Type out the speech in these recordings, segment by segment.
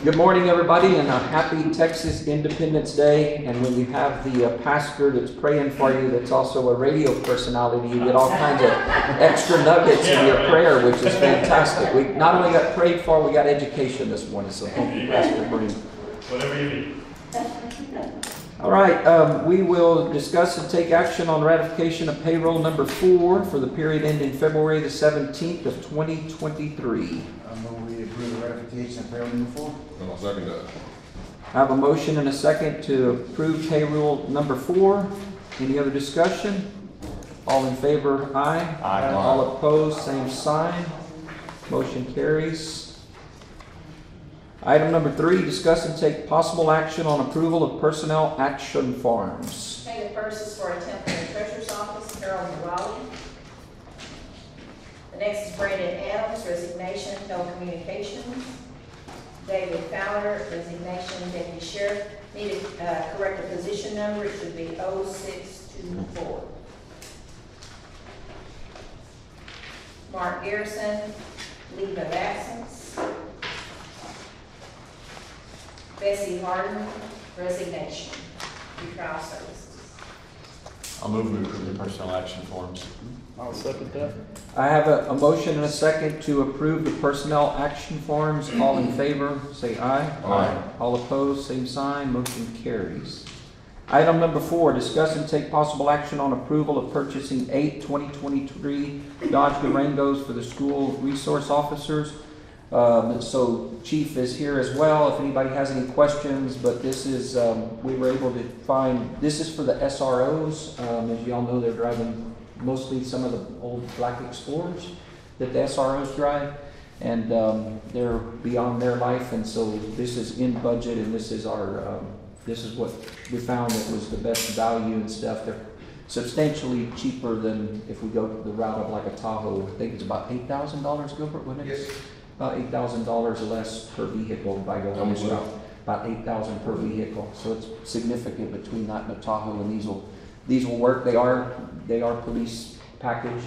Good morning, everybody, and a happy Texas Independence Day. And when you have the pastor that's praying for you, that's also a radio personality, you get all kinds of extra nuggets in your prayer, which is fantastic. We not only got prayed for, we got education this morning, so thank you, Pastor Breen. Whatever you need. All right, we will discuss and take action on ratification of payroll number 4 for the period ending February the 17th of 2023. I move we approve the ratification of payroll number 4. I'll second that. I have a motion and a second to approve payroll number 4. Any other discussion? All in favor, aye. Aye. All opposed, same sign. Motion carries. Item number 3, discuss and take possible action on approval of personnel action forms. Okay, the first is for a temp in the treasurer's office, Harold Raleigh. The next is Brandon Adams, resignation, telecommunications. David Fowler, resignation, deputy sheriff. Need to correct the position number, it should be 0624. Mark Garrison, leave of absence. Bessie Harden, resignation, trial services. I'll move we approve the personnel action forms. I'll second that. I have a motion and a second to approve the personnel action forms. All in favor, say aye. Aye. All opposed, same sign. Motion carries. Item number 4, discuss and take possible action on approval of purchasing 8 2023 Dodge Durangos for the school resource officers. So Chief is here as well if anybody has any questions, but this is, we were able to find, this is for the SROs. As you all know, they're driving mostly some of the old black Explorers that the SROs drive, and they're beyond their life, and so this is in budget, and this is our, this is what we found that was the best value and stuff. They're substantially cheaper than if we go the route of like a Tahoe. I think it's about $8,000, Gilbert, wasn't it? Yes. About $8,000 less per vehicle by going this route. About $8,000 per vehicle, so it's significant between that and the Tahoe, and these will work. They are police package,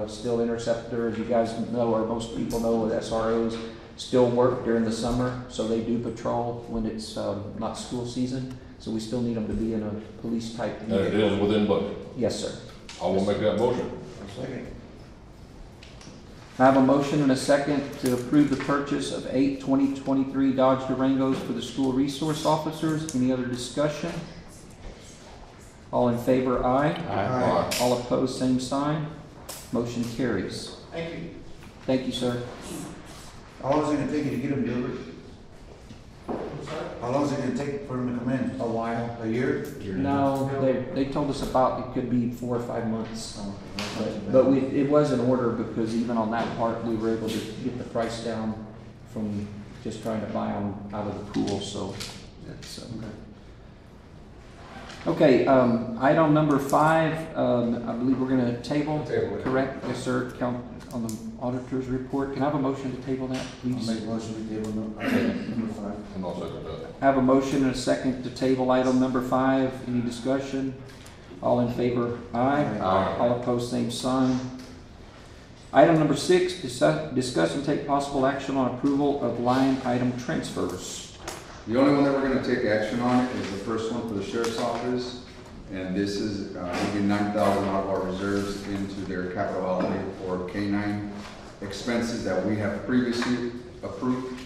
still Interceptor, as you guys know, or most people know, with SROs still work during the summer, so they do patrol when it's not school season. So we still need them to be in a police type And it vehicle. is within budget. Yes, sir. I will make that motion. Second. I have a motion and a second to approve the purchase of 8 2023 Dodge Durangos for the school resource officers. Any other discussion? All in favor, aye. Aye. All opposed, same sign. Motion carries. Thank you. Thank you, sir. How long is it going to take you to get them delivered? How long is it going to take for them to come in? A while. A year? No, they told us about it could be 4 or 5 months. But it was an order because even on that part, we were able to get the price down from just trying to buy them out of the pool, so that's okay. Item number 5, I believe we're going to table, correct? Yes, sir. Count on the auditor's report. Can I have a motion to table that, I'll please? make a motion to table number 5. And I'll second that. I have a motion and a second to table item number 5. Any discussion? All in favor, aye. Aye. All opposed, same sign. Item number 6, discuss and take possible action on approval of line item transfers. The only one that we're going to take action on is the first one for the sheriff's office, and this is moving $9,000 out of our reserves into their capital outlay for K-9 expenses that we have previously approved.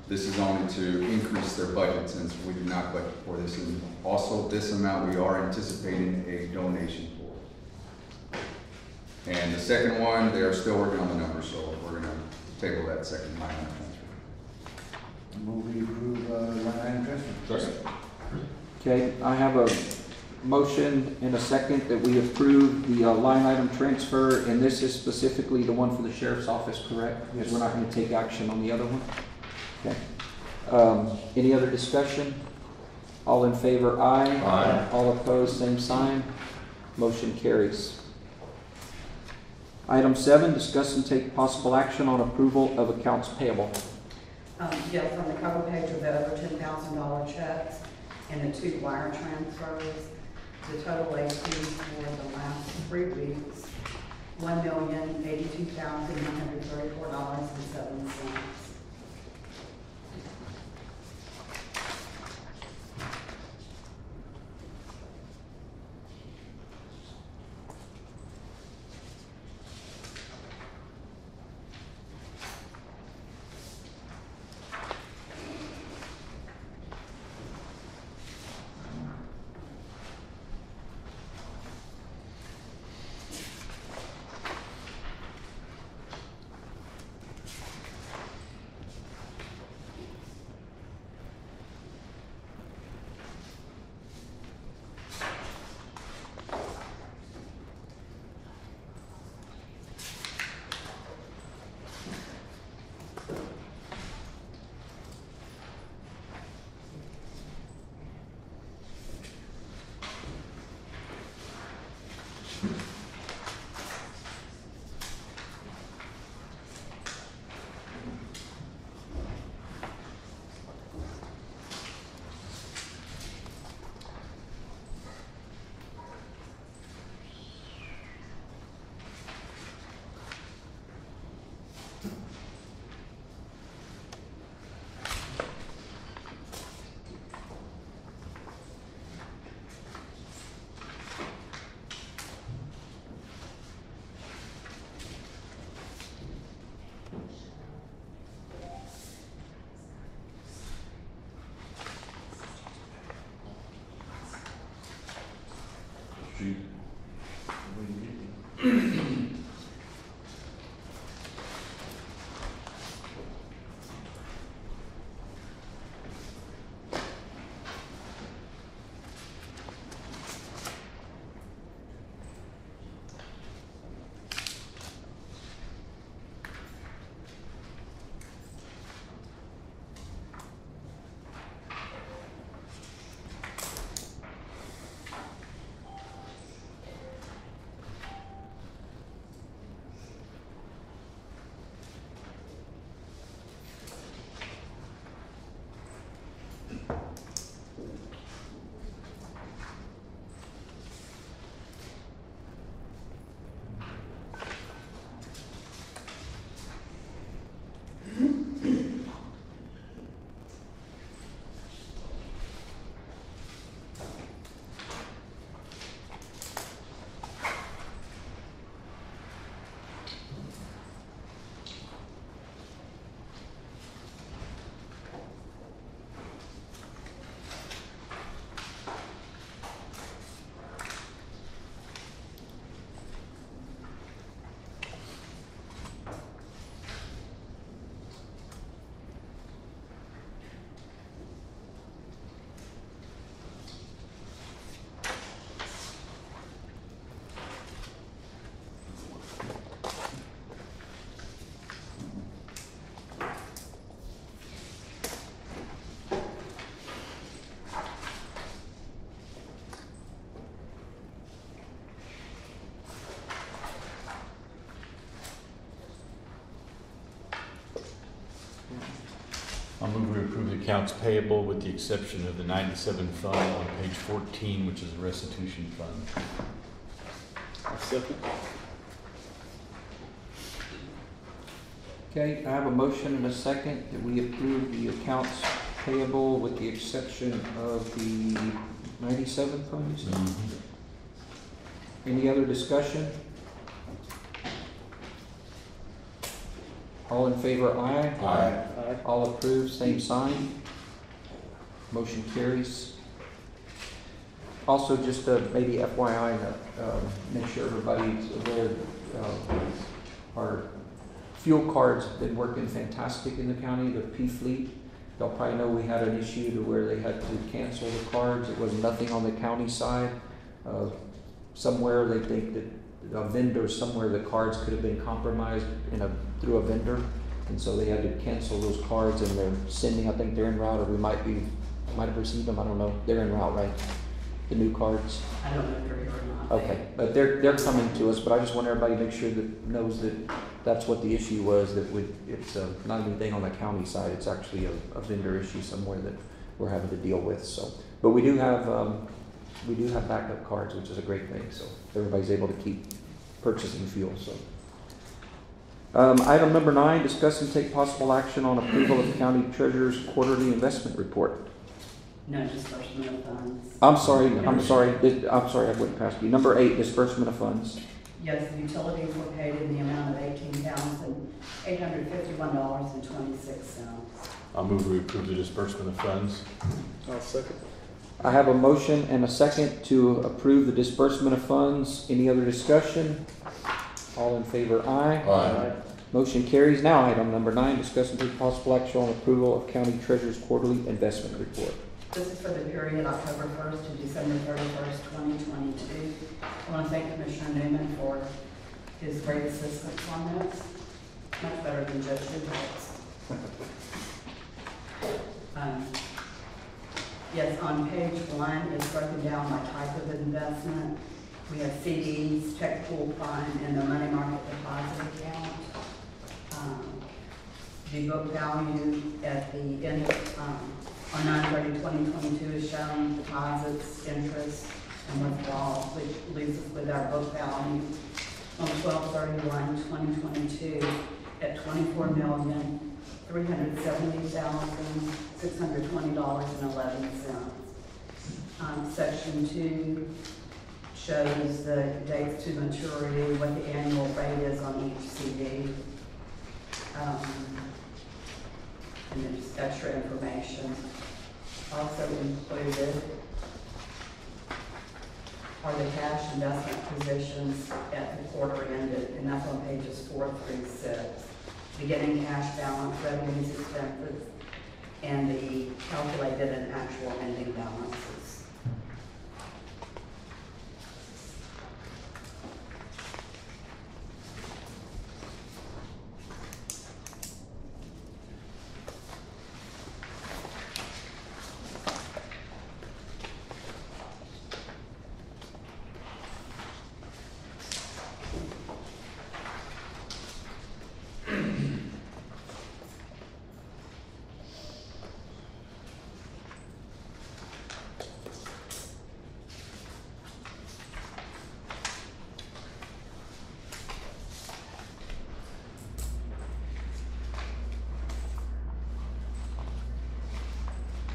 This is only to increase their budget since we do not budget for this. And also, this amount we are anticipating a donation for. And the second one, they are still working on the numbers, so we're going to table that second line item transfer. Move we approve line item transfer. Second. Okay, I have a motion and a second that we approve the line item transfer, and this is specifically the one for the sheriff's office, correct? Because we're not going to take action on the other one. Okay. Any other discussion? All in favor, aye. Aye. All opposed, same sign. Motion carries. Item 7, discuss and take possible action on approval of accounts payable. Yeah, from the cover page of the over $10,000 checks and the 2 wire transfers, the total AP for the last 3 weeks, $1,082,134.07. I'll move we approve the accounts payable with the exception of the 97 fund on page 14, which is a restitution fund. I'll second. Okay, I have a motion and a second that we approve the accounts payable with the exception of the 97 funds. Any other discussion? All in favor, aye. Aye. Aye. All approved, same sign. Motion carries. Also, just maybe FYI, make sure everybody's aware, our fuel cards have been working fantastic in the county, the P-Fleet. Y'all probably know we had an issue to where they had to cancel the cards. It was nothing on the county side. Somewhere they think that a vendor somewhere, the cards could have been compromised through a vendor. And so they had to cancel those cards, and they're sending, I think they're en route, or we might have received them, I don't know. They're en route, right? The new cards? I don't know if they're here or not. Okay, but they're coming to us, but I just want everybody to make sure that knows that that's what the issue was, that it's not anything on the county side, it's actually a vendor issue somewhere that we're having to deal with, so. But we do have backup cards, which is a great thing, so everybody's able to keep purchasing fuel, so. Item number 9, discuss and take possible action on approval of county treasurer's quarterly investment report. No disbursement of funds. I'm sorry, I went past you. Number 8, disbursement of funds. Yes, the utilities were paid in the amount of $18,851.26. I'll move we approve the disbursement of funds. I'll second. I have a motion and a second to approve the disbursement of funds. Any other discussion? All in favor, aye. Aye. Motion carries. Now, item number 9, discuss and take possible action on approval of county treasurer's quarterly investment report. This is for the period October 1st to December 31st, 2022. I want to thank Commissioner Newman for his great assistance on this. Much better than Judge Duval's. Yes, on page 1, it's broken down by type of investment. We have CDs, check pool fund, and the money market deposit account. The book value at the end on 9/30/2022 is shown deposits, interest, and withdrawals, which leaves us with our book value on 12/31/2022 at $24,370,620.11. Section 2 shows the dates to maturity, what the annual rate is on each CD. And then just extra information. Also included are the cash investment positions at the quarter ended, and that's on pages 4 through 6. Beginning cash balance, revenues, expenses, and the calculated and actual ending balances.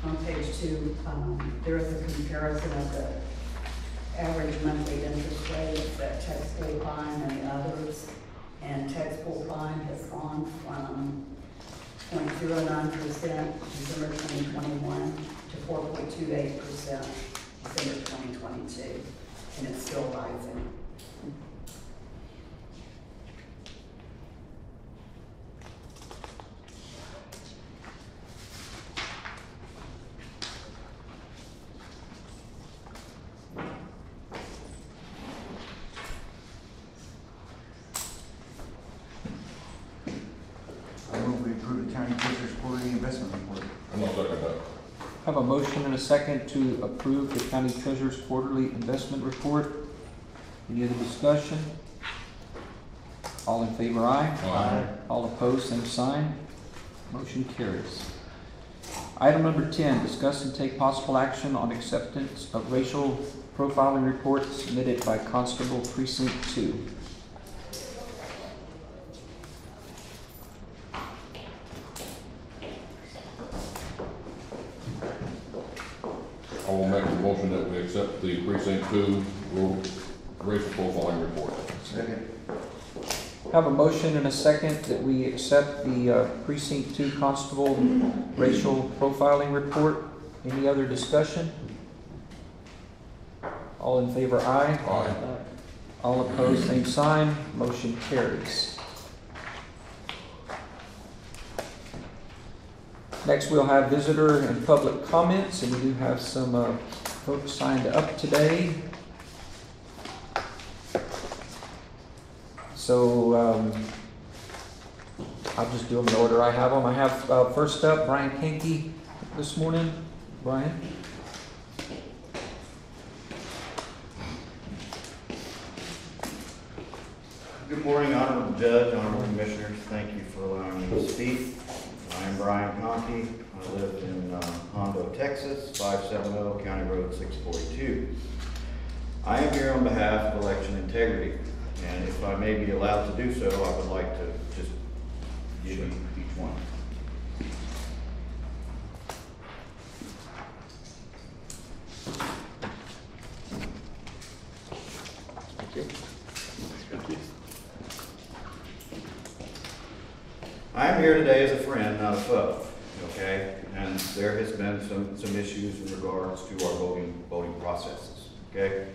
On page 2, there is a comparison of the average monthly interest rates at Tex Pool Prime and the others. And Tex Pool Prime has gone from 0.09% December 2021 to 4.28% December 2022, and it's still rising. Have a motion and a second to approve the county treasurer's quarterly investment report. Any other discussion? All in favor, aye. Aye. All opposed, same sign. Motion carries. Item number 10, discuss and take possible action on acceptance of racial profiling report submitted by Constable Precinct 2. I will make a motion that we accept the precinct 2 racial profiling report. Second. Have a motion and a second that we accept the Precinct 2 Constable racial profiling report. Any other discussion? All in favor, aye. Aye. All opposed, same sign. Motion carries. Next, we'll have visitor and public comments, and we do have some folks signed up today. So I'll just do them in order I have them. I have first up Brian Kenke this morning. Brian? Good morning, Honorable Judge, Honorable Commissioners. Thank you for allowing me to speak. I am Brian Conkey. I live in Hondo, Texas, 570 County Road 642. I am here on behalf of election integrity, and if I may be allowed to do so, I would like to just give you each one. I am here today as a friend, not a foe, okay? And there has been some issues in regards to our voting processes, okay?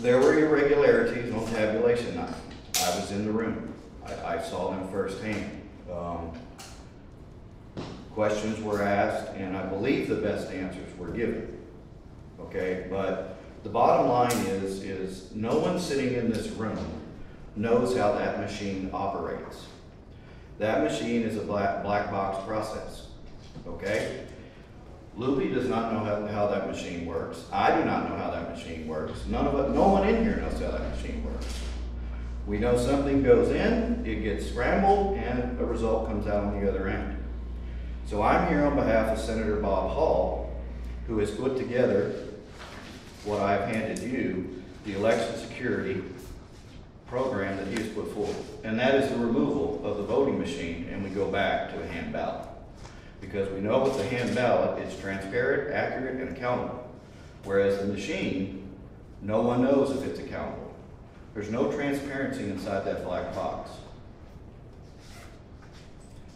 There were irregularities on tabulation night. I was in the room. I saw them firsthand. Questions were asked, and I believe the best answers were given, okay? But the bottom line is no one sitting in this room knows how that machine operates. That machine is a black box process, okay? Luby does not know how that machine works. I do not know how that machine works. No one in here knows how that machine works. We know something goes in, it gets scrambled, and a result comes out on the other end. So I'm here on behalf of Senator Bob Hall, who has put together what I've handed you, the election security program that he has put forward. And that is the removal of the voting machine, and we go back to a hand ballot. Because we know with the hand ballot, it's transparent, accurate, and accountable. Whereas the machine, no one knows if it's accountable. There's no transparency inside that black box.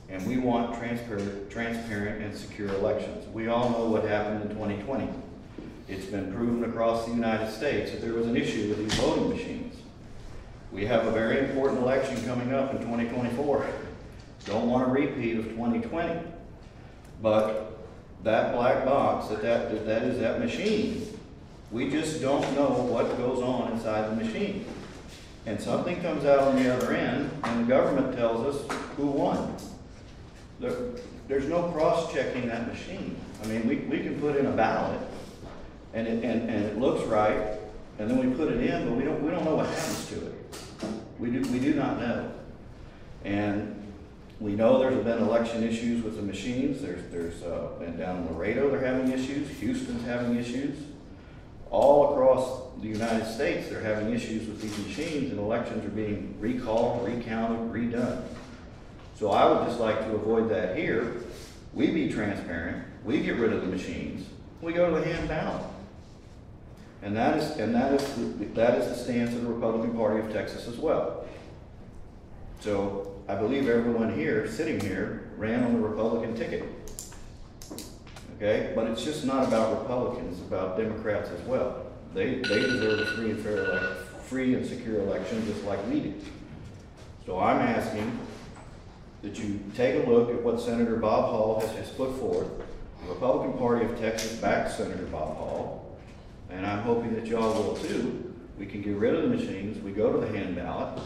And we want transparent and secure elections. We all know what happened in 2020. It's been proven across the United States that there was an issue with these voting machines. We have a very important election coming up in 2024. Don't want a repeat of 2020. But that black box, that is that machine, we just don't know what goes on inside the machine. And something comes out on the other end, and the government tells us who won. There's no cross-checking that machine. I mean, we can put in a ballot, and it looks right, and then we put it in, but we don't know what happens to it. We do not know. And we know there's been election issues with the machines. There's been down in Laredo, they're having issues. Houston's having issues. All across the United States, they're having issues with these machines, and elections are being recalled, recounted, redone. So I would just like to avoid that here. We be transparent. We get rid of the machines. We go to the hand ballot. And that is the stance of the Republican Party of Texas as well. So I believe everyone here, sitting here, ran on the Republican ticket. Okay, but it's just not about Republicans, it's about Democrats as well. They deserve a free and fair, free and secure election just like we do. So I'm asking that you take a look at what Senator Bob Hall has put forth. The Republican Party of Texas backs Senator Bob Hall, and I'm hoping that y'all will too. We can get rid of the machines. We go to the hand ballot.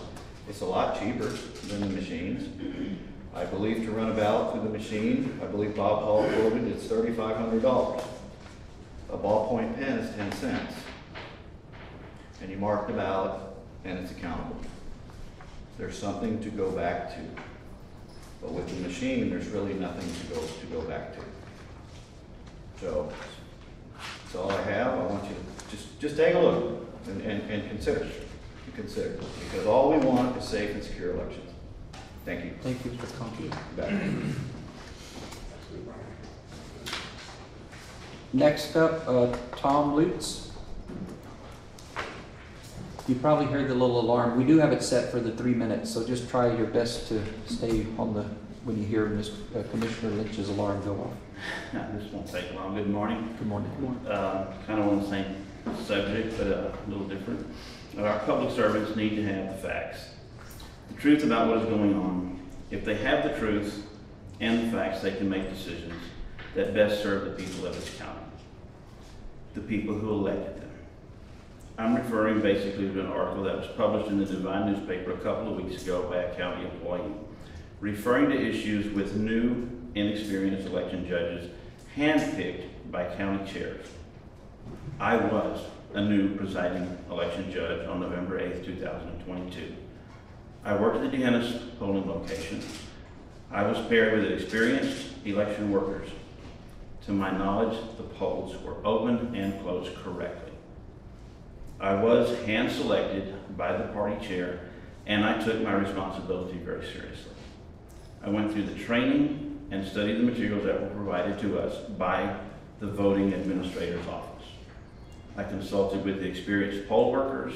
It's a lot cheaper than the machines. I believe to run a ballot through the machine, I believe Bob Hall quoted, it's $3,500. A ballpoint pen is 10 cents. And you mark the ballot, and it's accountable. There's something to go back to. But with the machine, there's really nothing to go back to. So, that's all I have. I want you to just take a look and consider, because all we want is safe and secure elections. Thank you. Thank you, Mr. Conkey. Back. Next up, Tom Lutz. You probably heard the little alarm. We do have it set for the 3 minutes, so just try your best to stay on the, when you hear Commissioner Lynch's alarm go off. This won't take long. Good morning. Good morning. Kind of on the same subject, but a little different. Our public servants need to have the facts, the truth about what is going on. If they have the truth and the facts, they can make decisions that best serve the people of this county, the people who elected them. I'm referring basically to an article that was published in the Divine newspaper a couple of weeks ago by a county employee, referring to issues with new, inexperienced election judges handpicked by county chairs. I was a new presiding election judge on November 8th, 2022. I worked at the Dehennis polling location. I was paired with experienced election workers. To my knowledge, the polls were opened and closed correctly. I was hand-selected by the party chair, and I took my responsibility very seriously. I went through the training and studied the materials that were provided to us by the voting administrator's office. I consulted with the experienced poll workers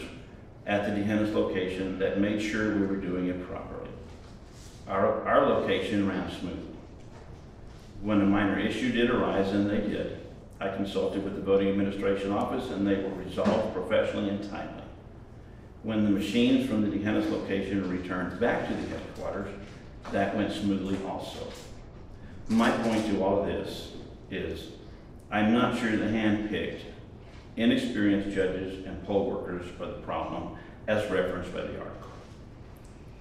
at the Dehennis location that made sure we were doing it properly. Our location ran smoothly. When a minor issue did arise, and they did, I consulted with the voting administration office, and they were resolved professionally and timely. When the machines from the Dehennis location were returned back to the headquarters, that went smoothly also. My point to all of this is, I'm not sure the hand-picked, inexperienced judges and poll workers are the problem, as referenced by the article.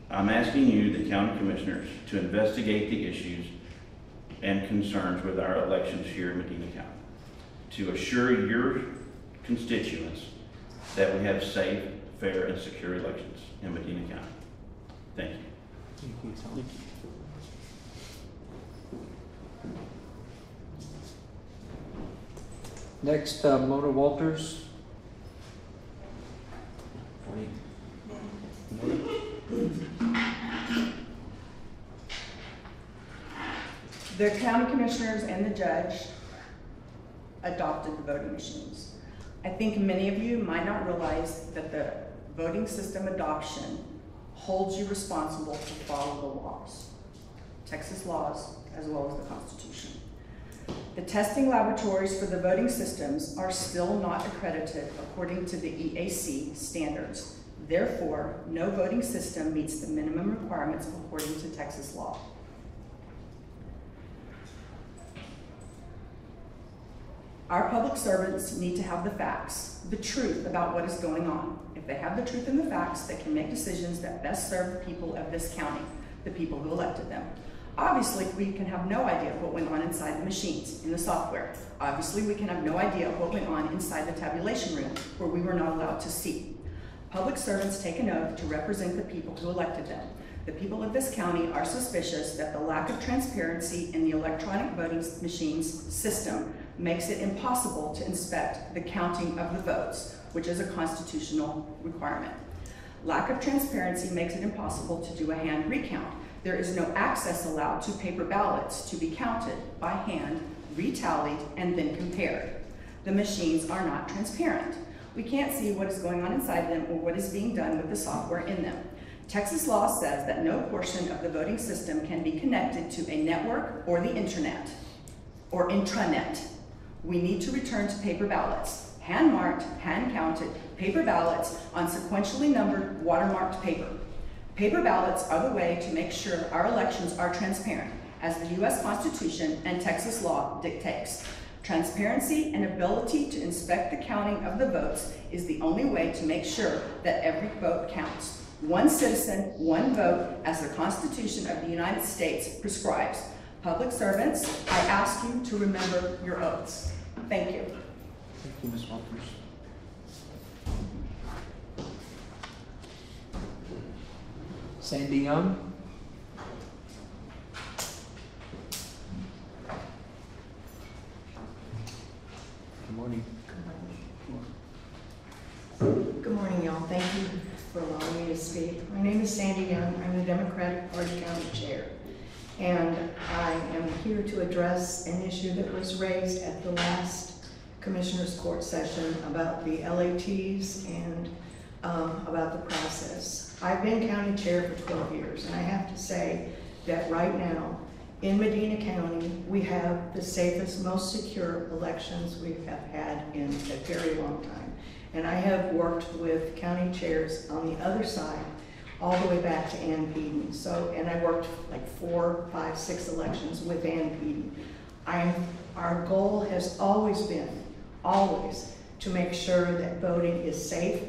I'm asking you, the county commissioners, to investigate the issues and concerns with our elections here in Medina County, to assure your constituents that we have safe, fair, and secure elections in Medina County. Thank you. Thank you, Tom. Next, Mona Walters. The county commissioners and the judge adopted the voting machines. I think many of you might not realize that the voting system adoption holds you responsible to follow the laws, Texas laws, as well as the Constitution. The testing laboratories for the voting systems are still not accredited according to the EAC standards. Therefore, no voting system meets the minimum requirements according to Texas law. Our public servants need to have the facts, the truth about what is going on. If they have the truth and the facts, they can make decisions that best serve the people of this county, the people who elected them. Obviously, we can have no idea what went on inside the machines, in the software. Obviously, we can have no idea what went on inside the tabulation room, where we were not allowed to see. Public servants take an oath to represent the people who elected them. The people of this county are suspicious that the lack of transparency in the electronic voting machines system makes it impossible to inspect the counting of the votes, which is a constitutional requirement. Lack of transparency makes it impossible to do a hand recount. There is no access allowed to paper ballots to be counted by hand, retallied, and then compared. The machines are not transparent. We can't see what is going on inside them or what is being done with the software in them. Texas law says that no portion of the voting system can be connected to a network or the internet or intranet. We need to return to paper ballots, hand-marked, hand-counted paper ballots on sequentially numbered, watermarked paper. Paper ballots are the way to make sure our elections are transparent, as the U.S. Constitution and Texas law dictates. Transparency and ability to inspect the counting of the votes is the only way to make sure that every vote counts. One citizen, one vote, as the Constitution of the United States prescribes. Public servants, I ask you to remember your oaths. Thank you. Thank you, Ms. Walters. Sandy Young. morning. Good morning, y'all. Thank you for allowing me to speak. My name is Sandy Young. I'm the Democratic Party County Chair. And I am here to address an issue that was raised at the last Commissioners Court session about the LATs and about the process. I've been county chair for 12 years, and I have to say that right now, in Medina County, we have the safest, most secure elections we have had in a very long time. And I have worked with county chairs on the other side all the way back to Ann Peden. So, and I worked like 4, 5, 6 elections with Ann Peden. Our goal has always been, to make sure that voting is safe,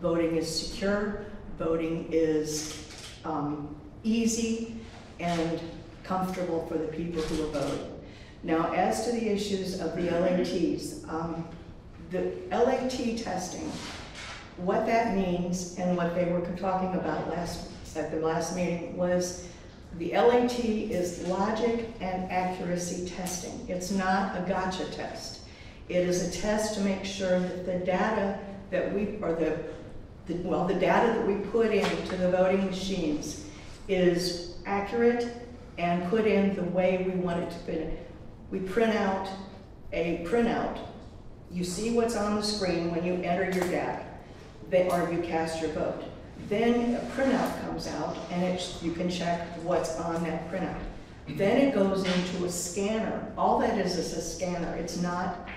voting is secure, voting is easy and comfortable for the people who are voting. Now, as to the issues of the LATs, the LAT testing, what that means and what they were talking about at the last meeting was the LAT is logic and accuracy testing. It's not a gotcha test. It is a test to make sure that the data that we, or the data that we put into the voting machines is accurate and put in the way we want it to be. We print out a printout. You see what's on the screen when you enter your data, or you cast your vote. Then a printout comes out, and you can check what's on that printout. Then it goes into a scanner. All that is a scanner. It's not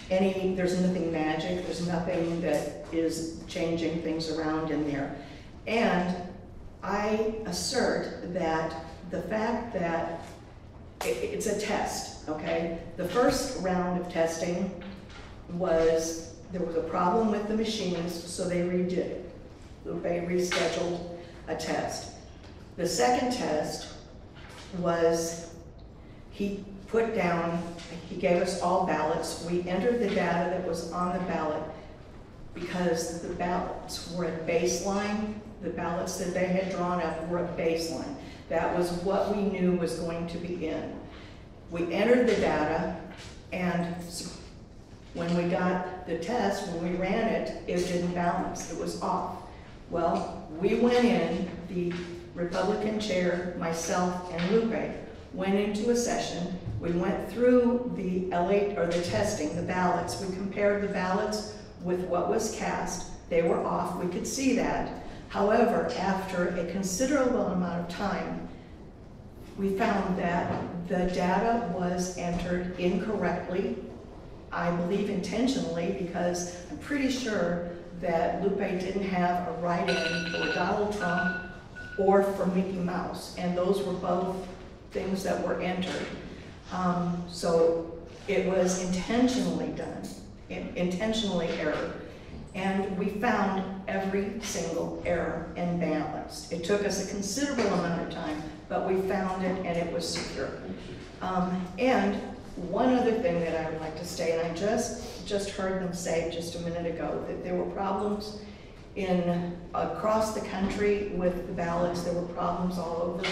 there's nothing magic. There's nothing that is changing things around in there. And I assert that the fact that it's a test, okay? The first round of testing there was a problem with the machines, so they redid it. They rescheduled a test. The second test was he gave us all ballots. We entered the data that was on the ballot because the ballots were at baseline. The ballots that they had drawn up were at baseline. That was what we knew was going to be in. We entered the data, and when we got the test, when we ran it, it didn't balance. It was off. Well, we went in, the Republican chair, myself, and Lupe went into a session. We went through the testing, the ballots. We compared the ballots with what was cast. They were off. We could see that. However, after a considerable amount of time, we found that the data was entered incorrectly, I believe intentionally, because I'm pretty sure that Lupe didn't have a write-in for Donald Trump or for Mickey Mouse, and those were both things that were entered. So it was intentionally done, intentionally errored. And we found every single error and balanced. It took us a considerable amount of time, but we found it and it was secure. And one other thing that I would like to say, and I just heard them say just a minute ago, that there were problems across the country with the ballots. There were problems all over.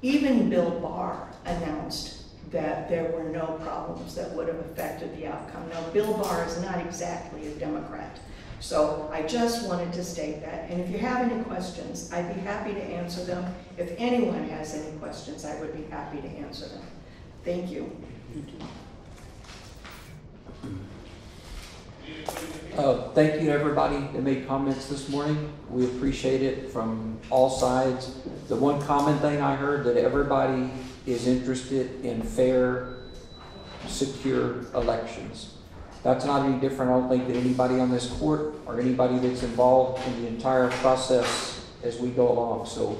Even Bill Barr announced that there were no problems that would have affected the outcome. Now, Bill Barr is not exactly a Democrat. So I just wanted to state that. And if you have any questions, I'd be happy to answer them. If anyone has any questions, I would be happy to answer them. Thank you. Thank you to everybody that made comments this morning. We appreciate it from all sides. The one common thing I heard, that everybody is interested in fair, secure elections. That's not any different, I don't think, than anybody on this court or anybody that's involved in the entire process as we go along. So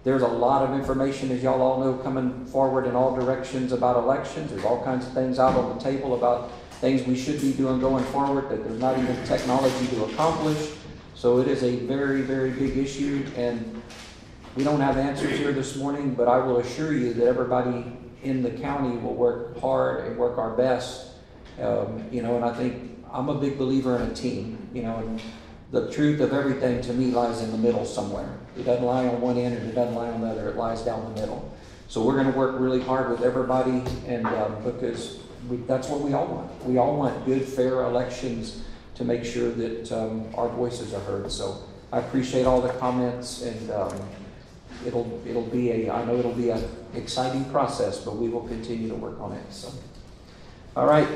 there's a lot of information, as y'all all know, coming forward in all directions about elections. There's all kinds of things out on the table about things we should be doing going forward that there's not even technology to accomplish. So it is a very, very big issue, and we don't have answers here this morning, but I will assure you that everybody in the county will work hard and work our best. And I think I'm a big believer in a team, and the truth of everything to me lies in the middle somewhere. It doesn't lie on one end and it doesn't lie on the other, it lies down the middle. So we're gonna work really hard with everybody, and, because that's what we all want. We all want good, fair elections to make sure that, our voices are heard. So I appreciate all the comments, and, it'll be I know it'll be an exciting process, but we will continue to work on it, so. All right,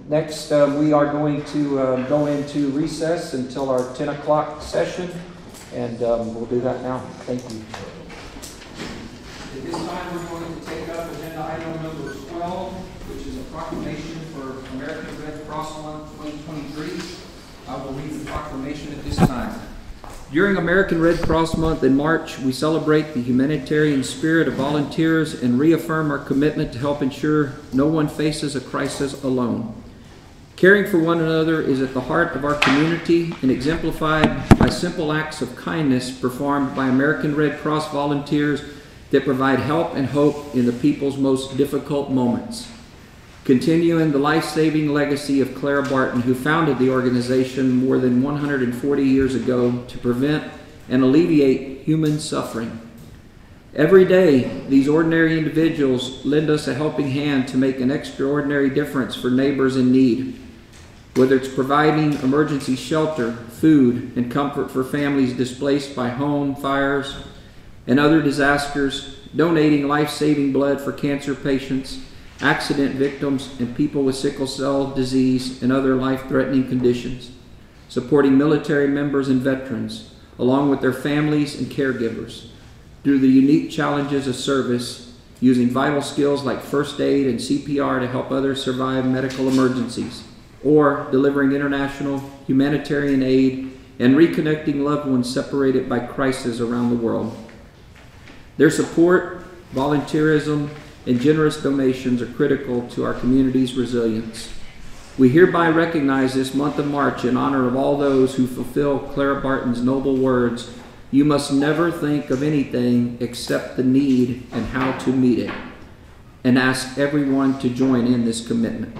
next, we are going to go into recess until our 10 o'clock session, and we'll do that now. Thank you. At this time, we're going to take up agenda item number 12, which is a proclamation for American Red Cross Month 2023. I will read the proclamation at this time. During American Red Cross Month in March, we celebrate the humanitarian spirit of volunteers and reaffirm our commitment to help ensure no one faces a crisis alone. Caring for one another is at the heart of our community and exemplified by simple acts of kindness performed by American Red Cross volunteers that provide help and hope in the people's most difficult moments. Continuing the life-saving legacy of Clara Barton, who founded the organization more than 140 years ago to prevent and alleviate human suffering. Every day, these ordinary individuals lend us a helping hand to make an extraordinary difference for neighbors in need. Whether it's providing emergency shelter, food, and comfort for families displaced by home fires and other disasters, donating life-saving blood for cancer patients, accident victims, and people with sickle cell disease and other life-threatening conditions, supporting military members and veterans, along with their families and caregivers, through the unique challenges of service, using vital skills like first aid and CPR to help others survive medical emergencies, or delivering international humanitarian aid and reconnecting loved ones separated by crisis around the world. Their support, volunteerism, and generous donations are critical to our community's resilience. We hereby recognize this month of March in honor of all those who fulfill Clara Barton's noble words, "You must never think of anything except the need and how to meet it," and ask everyone to join in this commitment.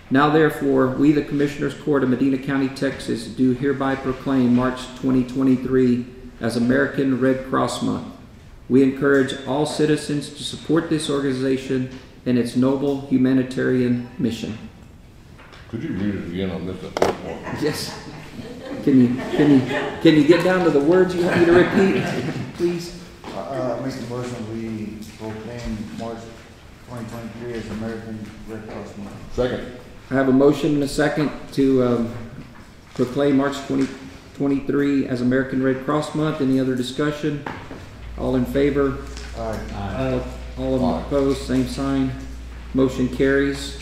Now therefore, we, the Commissioners Court of Medina County, Texas, do hereby proclaim March 2023 as American Red Cross Month. We encourage all citizens to support this organization and its noble humanitarian mission. Could you read it again on this? Yes. Can you get down to the words you want me to repeat, please? Make the motion, we proclaim March 2023 as American Red Cross Month. Second. I have a motion and a second to proclaim March 2023 as American Red Cross Month. Any other discussion? All in favor? Aye. All opposed, same sign. Motion carries.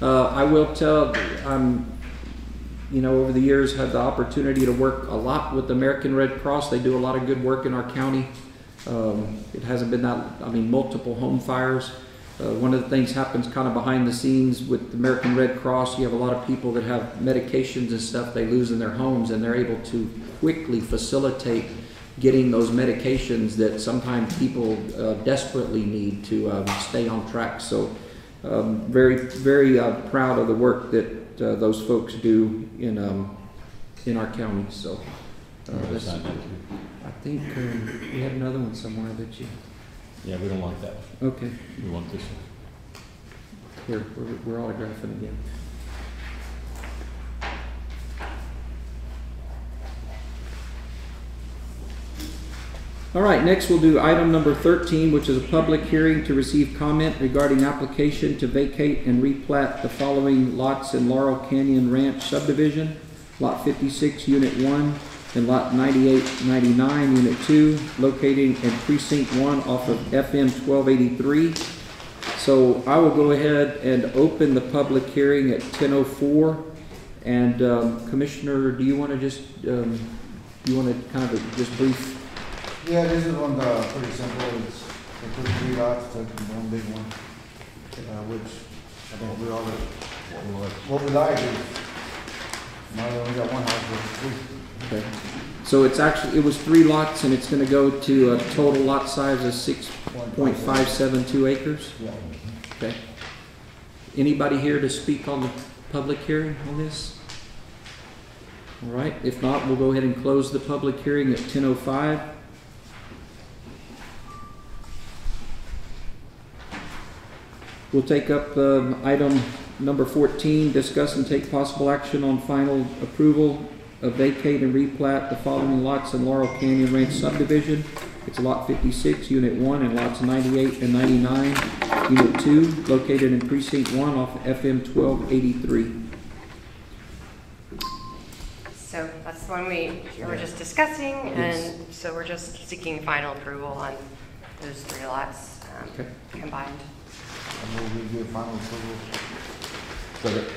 I will tell, over the years, had the opportunity to work a lot with the American Red Cross. They do a lot of good work in our county. It hasn't been multiple home fires. One of the things happens kind of behind the scenes with the American Red Cross. You have a lot of people that have medications and stuff they lose in their homes, and they're able to quickly facilitate getting those medications that sometimes people desperately need to stay on track. So very, very proud of the work that those folks do in our county. So I think we had another one somewhere that you... Yeah, we don't want that. Okay. We want this one. Here, we're autographing again. All right, next we'll do item number 13, which is a public hearing to receive comment regarding application to vacate and replat the following lots in Laurel Canyon Ranch subdivision, Lot 56, Unit 1, and Lot 9899, Unit 2, located in Precinct 1 off of FM 1283. So I will go ahead and open the public hearing at 10:04. And Commissioner, do you want to just, kind of just brief? Yeah, this is one pretty simple. It's they put 3 lots to one big one, which I think we all what we like is now we only got one house with 3. Okay. So it was 3 lots, and it's going to go to a total lot size of 6.572 acres. Yeah. Okay. Anybody here to speak on the public hearing on this? All right. If not, we'll go ahead and close the public hearing at 10:05. We'll take up item number 14, discuss and take possible action on final approval of vacate and replat the following lots in Laurel Canyon Ranch subdivision. It's lot 56, unit 1, and lots 98 and 99, unit 2, located in precinct 1 off FM 1283. So that's the one we were just discussing, and so we're just seeking final approval on those 3 lots combined. I move we give final approval. Second.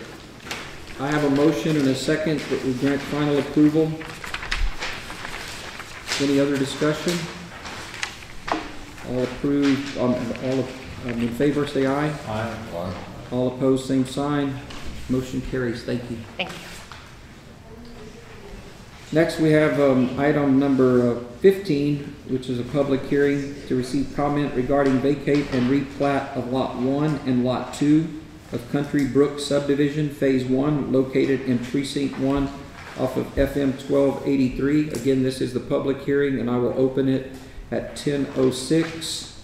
I have a motion and a second that we grant final approval. Any other discussion? All approved, all in favor, say aye. Aye. Aye. All opposed, same sign. Motion carries. Thank you. Thank you. Next, we have item number 15, which is a public hearing to receive comment regarding vacate and replat of Lot 1 and Lot 2 of Country Brook Subdivision, Phase 1, located in Precinct 1 off of FM 1283. Again, this is the public hearing, and I will open it at 10:06.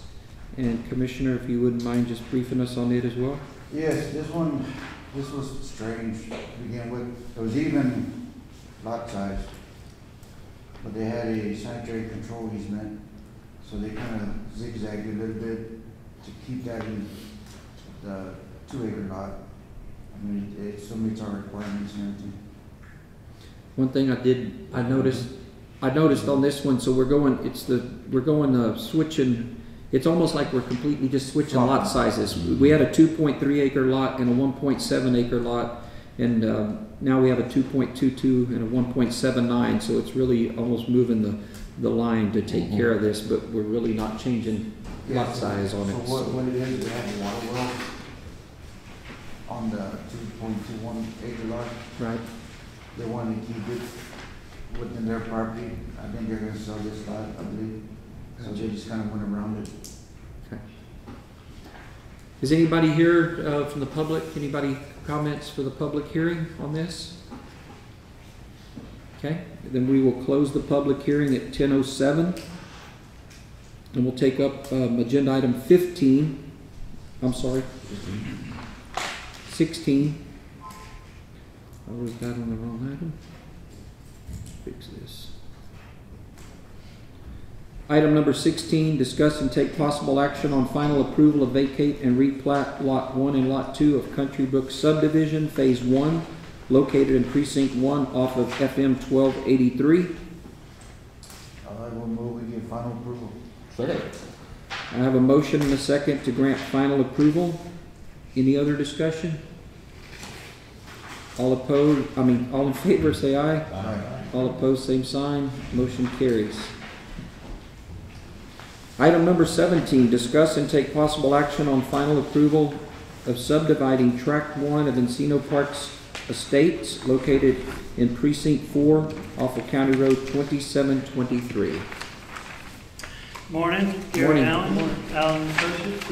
And Commissioner, if you wouldn't mind just briefing us on it as well. Yes, this was strange to begin with. It was even lot size, but they had a sanitary control easement, so they kind of zigzagged a little bit to keep that in the 2-acre lot. I mean, it still meets our requirements and everything. One thing I noticed on this one, so we're going switching. It's almost like we're completely just switching lot sizes. We had a 2.3 acre lot and a 1.7 acre lot, and now we have a 2.22 and a 1.79. So it's really almost moving the line to take care of this, but we're really not changing lot size on it. So what it is, we have a water well on the 2.21 acre lot. Right. They want to keep it within their property. I think they're gonna sell this lot, I believe. So they just kind of went around it. Okay. Is anybody here from the public? Anybody comments for the public hearing on this? Okay, then we will close the public hearing at 10:07. And we'll take up agenda item 15. I'm sorry. 16. I was that on the wrong item. Fix this. Item number 16, discuss and take possible action on final approval of vacate and replat Lot 1 and Lot 2 of Country Brook Subdivision, Phase 1, located in Precinct 1 off of FM 1283. I will move we give final approval. Second. I have a motion and a second to grant final approval. Any other discussion? All in favor, say aye. Aye. All opposed, same sign. Motion carries. Item number 17, discuss and take possible action on final approval of subdividing Tract 1 of Encino Parks Estates, located in Precinct 4 off of County Road 2723. Morning, Gary Morning. Allen Associates.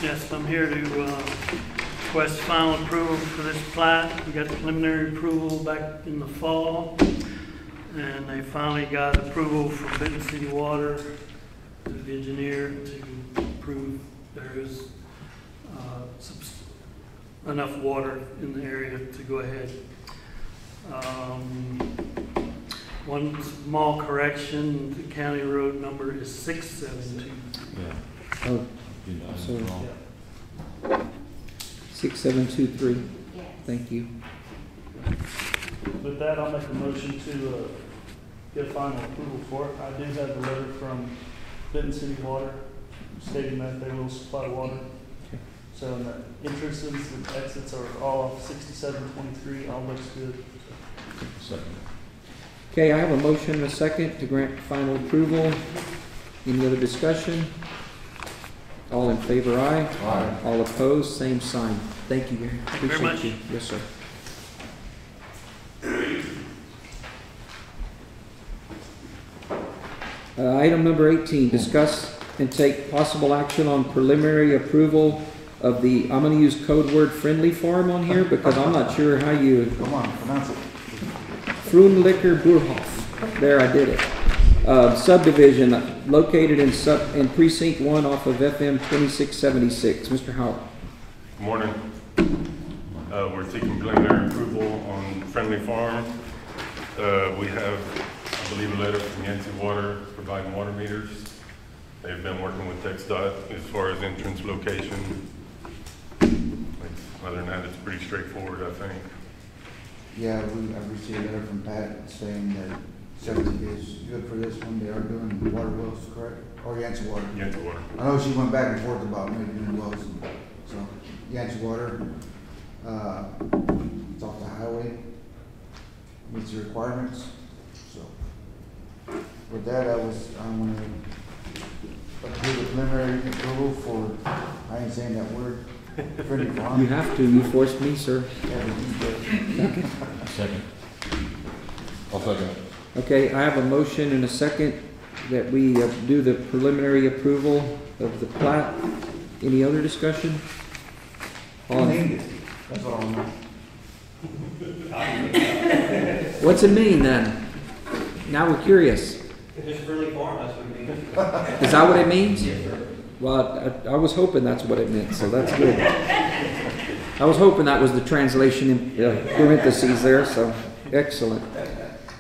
Yes, I'm here to request final approval for this plat. We got preliminary approval back in the fall, and they finally got approval from Benton City Water, the engineer, to prove there is enough water in the area to go ahead. One small correction, the county road number is 672. Yeah. Oh, so 6723. Yes. Thank you. With that, I'll make a motion to get final approval for it. I do have a letter from Benton City Water stating that they will supply water. Okay. So the entrances and exits are all off 6723. All looks good. Second. Okay, I have a motion and a second to grant final approval. Any other discussion? All in favor, aye. Aye. All opposed, same sign. Thank you, Gary. Thank you very much. Appreciate you. Yes, sir. Item number 18, discuss and take possible action on preliminary approval of the, I'm going to use code word friendly farm on here because I'm not sure how you, Come on, pronounce it. Frunlicker Burhoff. There, I did it. subdivision located in precinct 1 off of FM 2676. Mr. Howard. Good morning. We're seeking preliminary approval on Friendly Farm. We have, I believe, a letter from Yancey Water providing water meters. They've been working with TxDOT as far as entrance location. Other than that, it's pretty straightforward, I think. Yeah, I've received a letter from Pat saying that septic is good for this one. They are doing water wells, correct? Or Yancey Water? Yancey Water. I know she went back and forth about maybe doing wells. So, Yancey Water, it's off the highway, meets the requirements. So, with that, I'm going to approve the preliminary approval for, I ain't saying that word, Friendly Farm. You have to. You forced me, sir. Second. I'll second it. Okay, I have a motion and a second that we do the preliminary approval of the plat. Any other discussion? That's all I know. What's it mean then? Now we're curious. If it's Friendly Farm, that's what it means. Is that what it means? Yes, sir. Well, I was hoping that's what it meant, so that's good. I was hoping that was the translation in parentheses there, so excellent.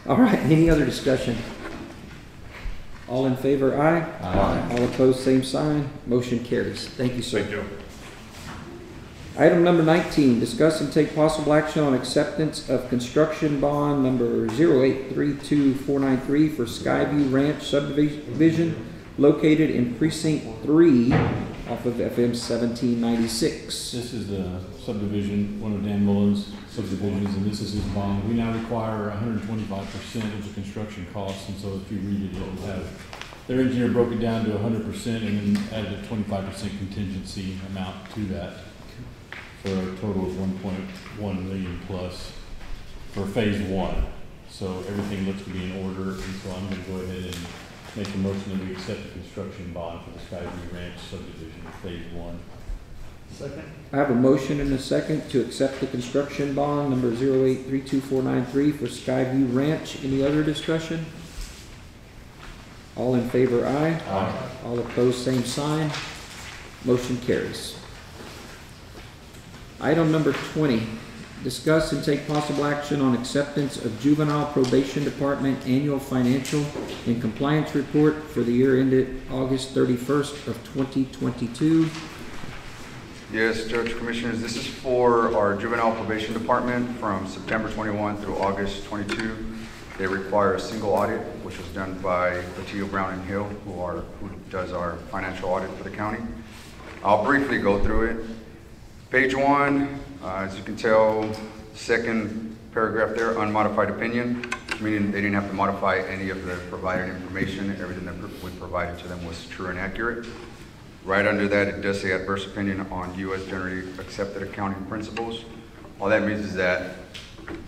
All right, any other discussion? All in favor, aye? Aye. All opposed, same sign. Motion carries. Thank you, sir. Thank you. Item number 19, discuss and take possible action on acceptance of construction bond number 0832493 for Skyview Ranch subdivision located in precinct 3 off of FM 1796. This is the subdivision, one of Dan Mullen's subdivisions, and this is his bond. We now require 125% of the construction costs, and so if you read it, it'll have, their engineer broke it down to 100% and then added a 25% contingency amount to that for a total of 1.1 million plus for phase 1. So everything looks to be in order, and so I'm going to go ahead and make a motion that we accept the construction bond for the Skyview Ranch subdivision, phase 1. Second. I have a motion and a second to accept the construction bond number 0832493 for Skyview Ranch. Any other discussion? All in favor, aye. Aye. All opposed, same sign. Motion carries. Item number 20, discuss and take possible action on acceptance of Juvenile Probation Department Annual Financial and Compliance Report for the year ended August 31st of 2022. Yes, Judge, Commissioners, this is for our Juvenile Probation Department from September 21 through August 22. They require a single audit, which was done by Patillo, Brown and Hill, who does our financial audit for the county. I'll briefly go through it. Page 1, as you can tell, second paragraph there, unmodified opinion, meaning they didn't have to modify any of the provided information. Everything that we provided to them was true and accurate. Right under that, it does say adverse opinion on U.S. generally accepted accounting principles. All that means is that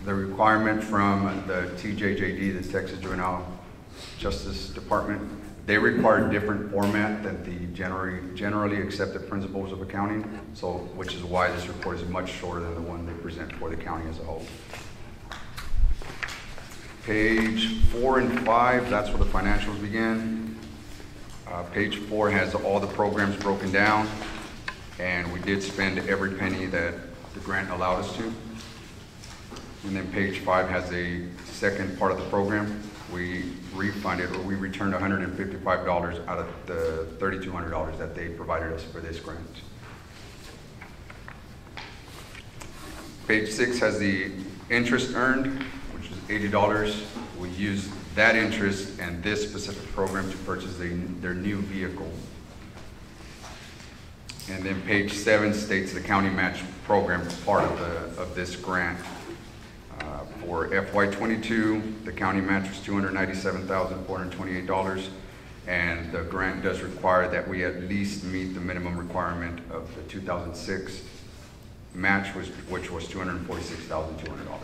the requirement from the TJJD, the Texas Juvenile Justice Department, they require different format than the generally accepted principles of accounting, so which is why this report is much shorter than the one they present for the county as a whole. Page 4 and 5, that's where the financials begin. Page 4 has all the programs broken down, and we did spend every penny that the grant allowed us to. And then page 5 has a second part of the program. We refunded, or we returned $155 out of the $3,200 that they provided us for this grant. Page 6 has the interest earned, which is $80. We used that interest and this specific program to purchase their new vehicle. And then page 7 states the county match program is part of this grant. For FY22, the county match was $297,428, and the grant does require that we at least meet the minimum requirement of the 2006 match, which was $246,200.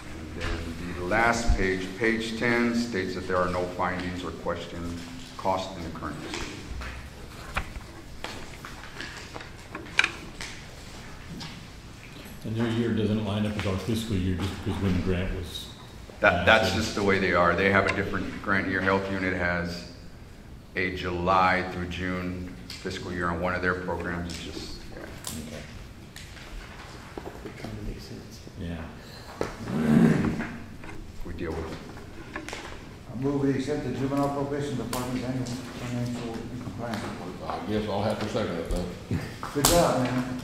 And then the last page, page 10, states that there are no findings or question cost in the current decision. And their year doesn't line up with our fiscal year just because when the grant was That's just the way they are. They have a different grant. Your health unit has a July through June fiscal year on one of their programs. It's just, Okay. It kind of makes sense. Yeah. we deal with it. I move we accept the juvenile probation department's annual financial compliance report. I guess I'll have to second it then. Good job, man.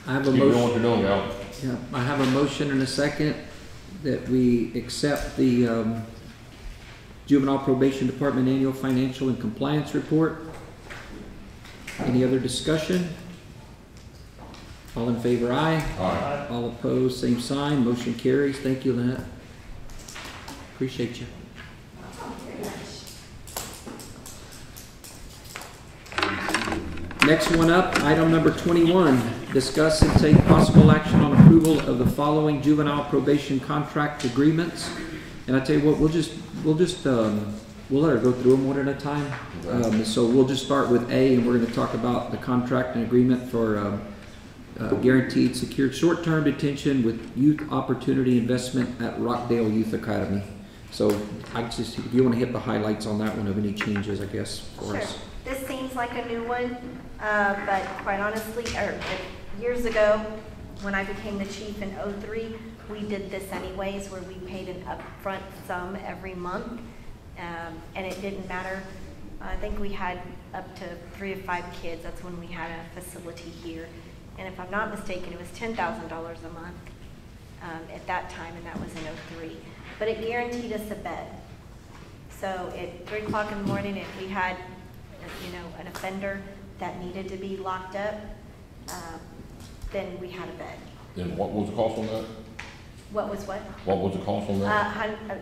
I have a Keep doing motion. what you're doing, Al. Yeah, I have a motion and a second that we accept the Juvenile Probation Department Annual Financial and Compliance Report. Any other discussion? All in favor, aye. Aye. All opposed, same sign. Motion carries. Thank you, Lynette. Appreciate you. Next one up, item number 21, discuss and take possible action on approval of the following juvenile probation contract agreements. And I tell you what, we'll let her go through them one at a time. So we'll just start with A, and we're going to talk about the contract and agreement for guaranteed secured short-term detention with youth opportunity investment at Rockdale Youth Academy. So if you want to hit the highlights on that one of any changes, I guess, for us. Sure. This seems like a new one, but quite honestly, years ago, when I became the chief in '03, we did this anyways, where we paid an upfront sum every month, and it didn't matter. I think we had up to 3 to 5 kids. That's when we had a facility here. And if I'm not mistaken, it was $10,000 a month at that time, and that was in '03. But it guaranteed us a bed. So at 3 o'clock in the morning, if we had an offender that needed to be locked up, then we had a bed. And what was the cost on that? What was what? What was the cost on that?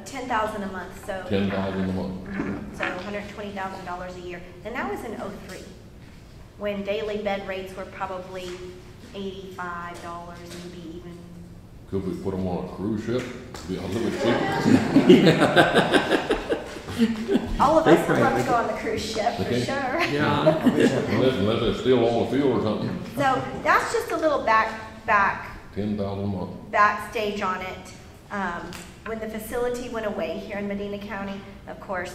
$10,000 a month. So $10,000 a month. So $120,000 a year, and that was in '03, when daily bed rates were probably $85, maybe even. Could we put them on a cruise ship? Be a little bit cheaper. All of us would love to go on the cruise ship, for Okay. sure. Yeah. Unless they're still on the field or something. So that's just a little $10,000 a month. backstage on it. When the facility went away here in Medina County, of course,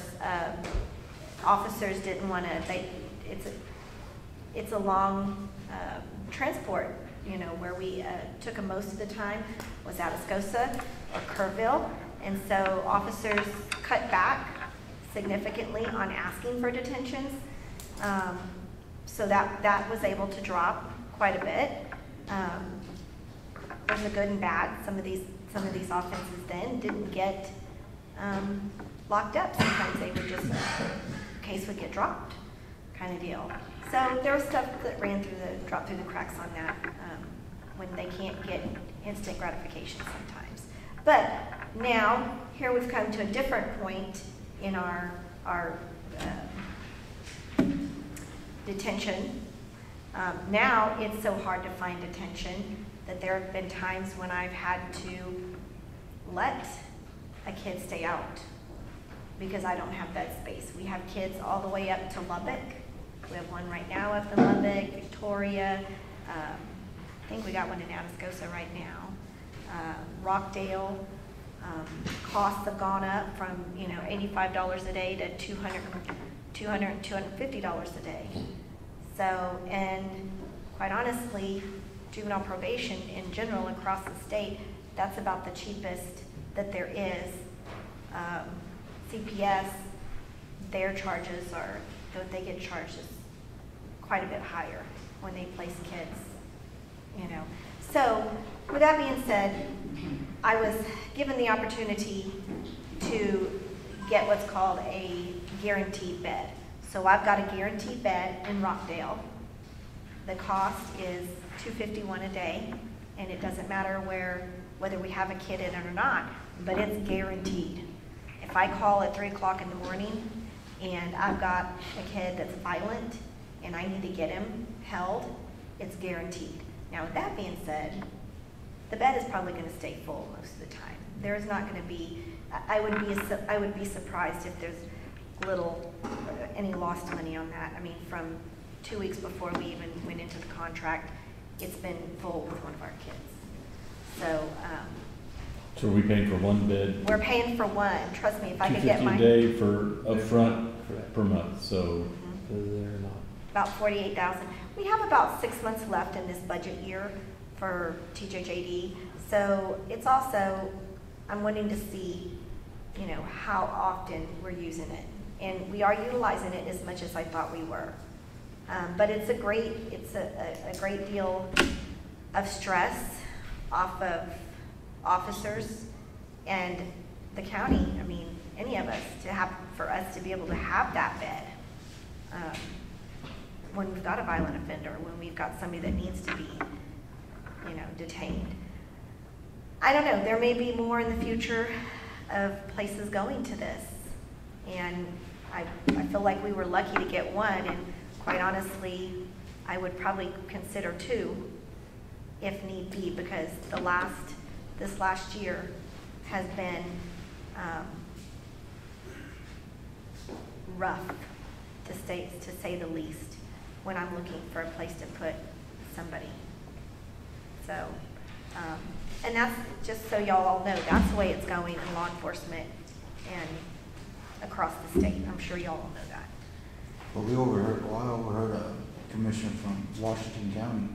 officers didn't want to. It's a long transport. Where we took them most of the time was Atascosa or Kerrville, and so officers cut back significantly on asking for detentions. So that was able to drop quite a bit. There's a good and bad. Some of these offenses then didn't get locked up. Sometimes they would just case would get dropped, kind of deal. So there was stuff that dropped through the cracks on that when they can't get instant gratification sometimes. But now here we've come to a different point in our detention. Now it's so hard to find detention that there have been times when I've had to let a kid stay out because I don't have bed space. We have kids all the way up to Lubbock. We have one right now up in Lubbock, Victoria. I think we got one in Atascosa right now. Rockdale. Costs have gone up from $85 a day to $250 a day. So, and quite honestly, juvenile probation in general across the state, that's about the cheapest that there is. CPS, their charges are, they get charged quite a bit higher when they place kids, So, with that being said, I was given the opportunity to get what's called a guaranteed bed. So I've got a guaranteed bed in Rockdale. The cost is $251 a day, and it doesn't matter whether we have a kid in it or not, but it's guaranteed. If I call at 3 o'clock in the morning and I've got a kid that's violent and I need to get him held, it's guaranteed. Now with that being said, the bed is probably going to stay full most of the time. There's not going to be, I would be surprised if there's any lost money on that. I mean, from 2 weeks before we even went into the contract, it's been full with one of our kids. So So are we paying for one bed? We're paying for one. Trust me, if I could get $250 my, a day for upfront per month, so. Because they're not. about 48,000. We have about 6 months left in this budget year for TJJD. So it's also, I'm wanting to see, you know, how often we're using it. And we are utilizing it as much as I thought we were. But it's a great deal of stress off of officers and the county. I mean, any of us, for us to be able to have that bed when we've got a violent offender, when we've got somebody that needs to be, you know, detained. I don't know, there may be more in the future of places going to this. And I feel like we were lucky to get one, and quite honestly, I would probably consider 2 if need be, because this last year has been rough, to say the least, when I'm looking for a place to put somebody. So, and that's just so y'all all know, that's the way it's going in law enforcement and across the state. I'm sure y'all all know that. Well, I overheard a commissioner from Washington County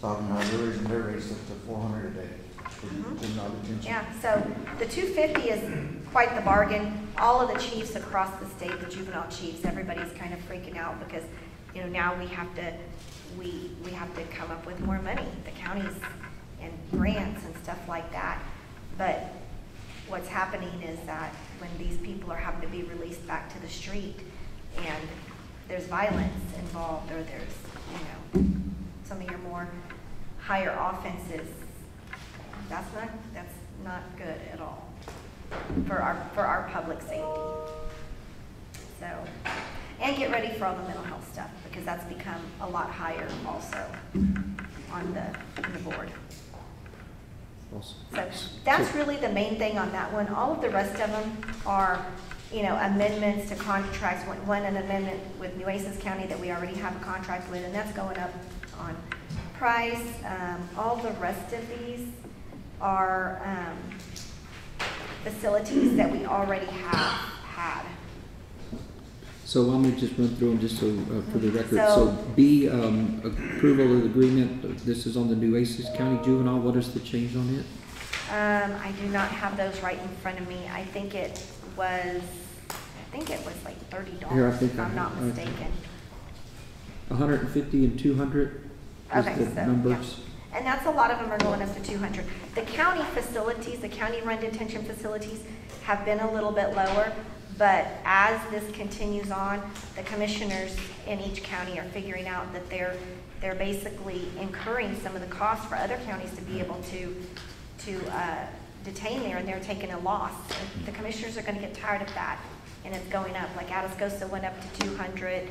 talking about they're raising their rates up to $400 a day for juvenile detention. Yeah, so the 250 is quite the bargain. All of the chiefs across the state, the juvenile chiefs, everybody's kind of freaking out because, you know, now we have to come up with more money, the counties and grants and stuff like that. But what's happening is that when these people are having to be released back to the street and there's violence involved, or there's, you know, some of your more higher offenses, that's not good at all for our public safety. So, and get ready for all the mental health stuff, because that's become a lot higher also on the board. Awesome. So that's really the main thing on that one. All of the rest of them are, you know, amendments to contracts. One, an amendment with Nueces County that we already have a contract with, and that's going up on price. All the rest of these are facilities that we already have had. So let me just run through them just so, for the record. So- So B, approval of the agreement, this is on the Nueces County Juvenile, what is the change on it? I do not have those right in front of me. I think it was like $30, Here, I think if I I'm not have- mistaken. 150 and 200 is Okay, the so, numbers. And that's a lot of them are going up to 200. The county facilities, the county-run detention facilities have been a little bit lower, but as this continues on, the commissioners in each county are figuring out that they're basically incurring some of the costs for other counties to be able to detain there, and they're taking a loss. And the commissioners are going to get tired of that, and it's going up. Like Atascosa went up to 200,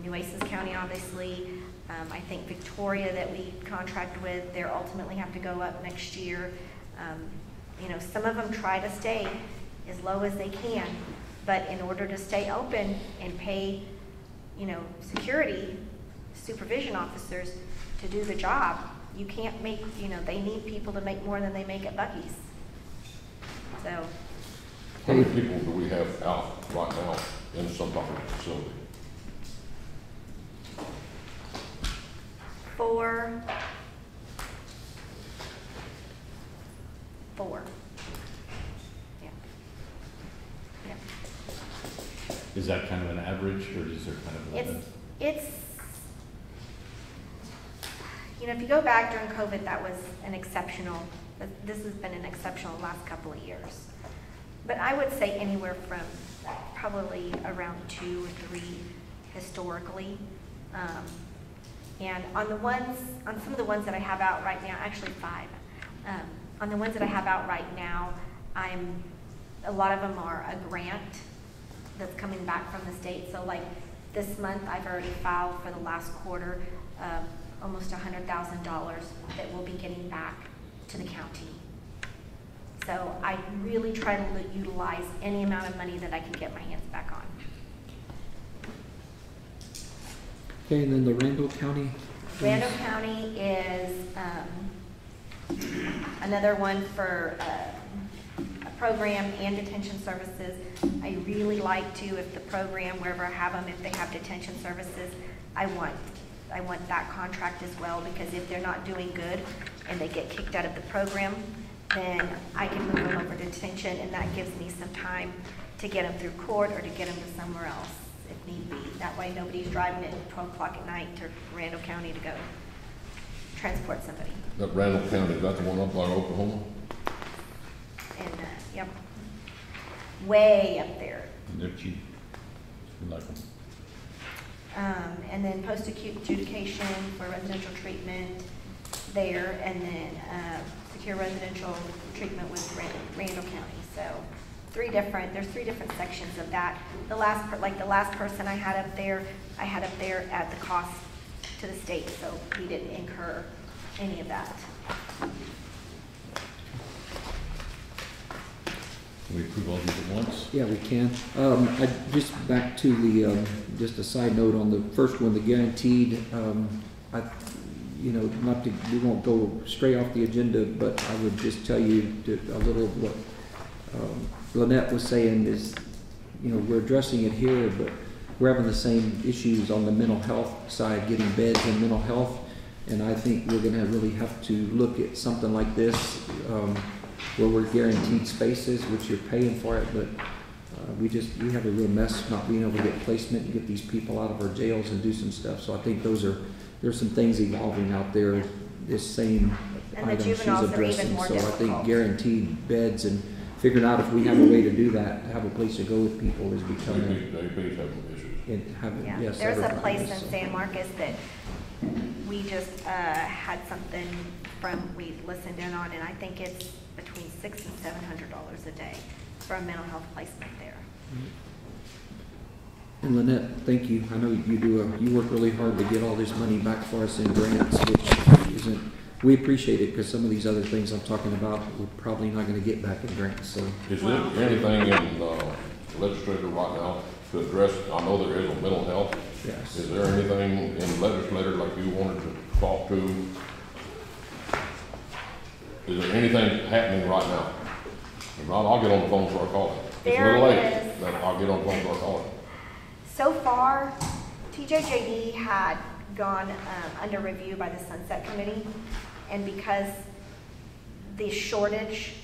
Nueces County, obviously. I think Victoria, that we contract with, they'll ultimately have to go up next year. You know, some of them try to stay as low as they can, but in order to stay open and pay, you know, security, supervision officers to do the job, you can't make, you know, they need people to make more than they make at Buc-ee's. So, How many people do we have out right now in some type of facility? 4. Yeah. Yeah. Is that kind of an average, or is there kind of It's, you know, if you go back during COVID, that was an exceptional, this has been an exceptional last couple of years. But I would say anywhere from probably around 2 or 3 historically. And on some of the ones that I have out right now, actually 5. On the ones that I have out right now, a lot of them are a grant that's coming back from the state. So like this month, I've already filed for the last quarter, almost $100,000 that we'll be getting back to the county. So I really try to utilize any amount of money that I can get my hands back on. Okay, and then the Randall County? Randall County is, another one for a program and detention services. I really like to, if the program, wherever I have them, if they have detention services, I want that contract as well, because if they're not doing good and they get kicked out of the program, then I can move them over to detention, and that gives me some time to get them through court or to get them to somewhere else if need be. That way nobody's driving at 12 o'clock at night to Randall County to go transport somebody. That Randall County, is that the one up by Oklahoma? And, yep, way up there. And they're cheap. We like them. And then post-acute adjudication for residential treatment there, and then secure residential treatment with Randall County. So there's three different sections of that. The last person I had up there at the cost to the state, so we didn't incur any of that. Can we approve all these at once? Yeah, we can. Just back to the, just a side note on the first one, the guaranteed, we won't go straight off the agenda, but I would just tell you a little of what Lynette was saying is, we're addressing it here, but we're having the same issues on the mental health side, getting beds in mental health. And I think we're gonna really have to look at something like this, where we're guaranteed spaces, which you're paying for it, but we have a real mess not being able to get placement and get these people out of our jails and do some stuff. So I think there's some things evolving out there, this same And the item she's juveniles are even addressing. more So I think difficult. guaranteed beds and figuring out if we have a way to do that, to have a place to go with people is becoming. They have some issues. Yeah, Yes, there's a everybody place is, in so. San Marcos that we just had something we listened in on, and I think it's between $600 and $700 a day for a mental health placement there. And Lynette, thank you. I know you work really hard to get all this money back for us in grants, which isn't, we appreciate it, because some of these other things I'm talking about, we're probably not gonna get back in grants, so. Is there anything in the legislature right now to address, I know there is a mental health. Yes. Is there anything in the legislature like you wanted to talk to? Is there anything happening right now? If not, I'll get on the phone before I call it. It's a little late, but I'll get on the phone before I call it. So far, TJJD had gone under review by the Sunset Committee, and because the shortage,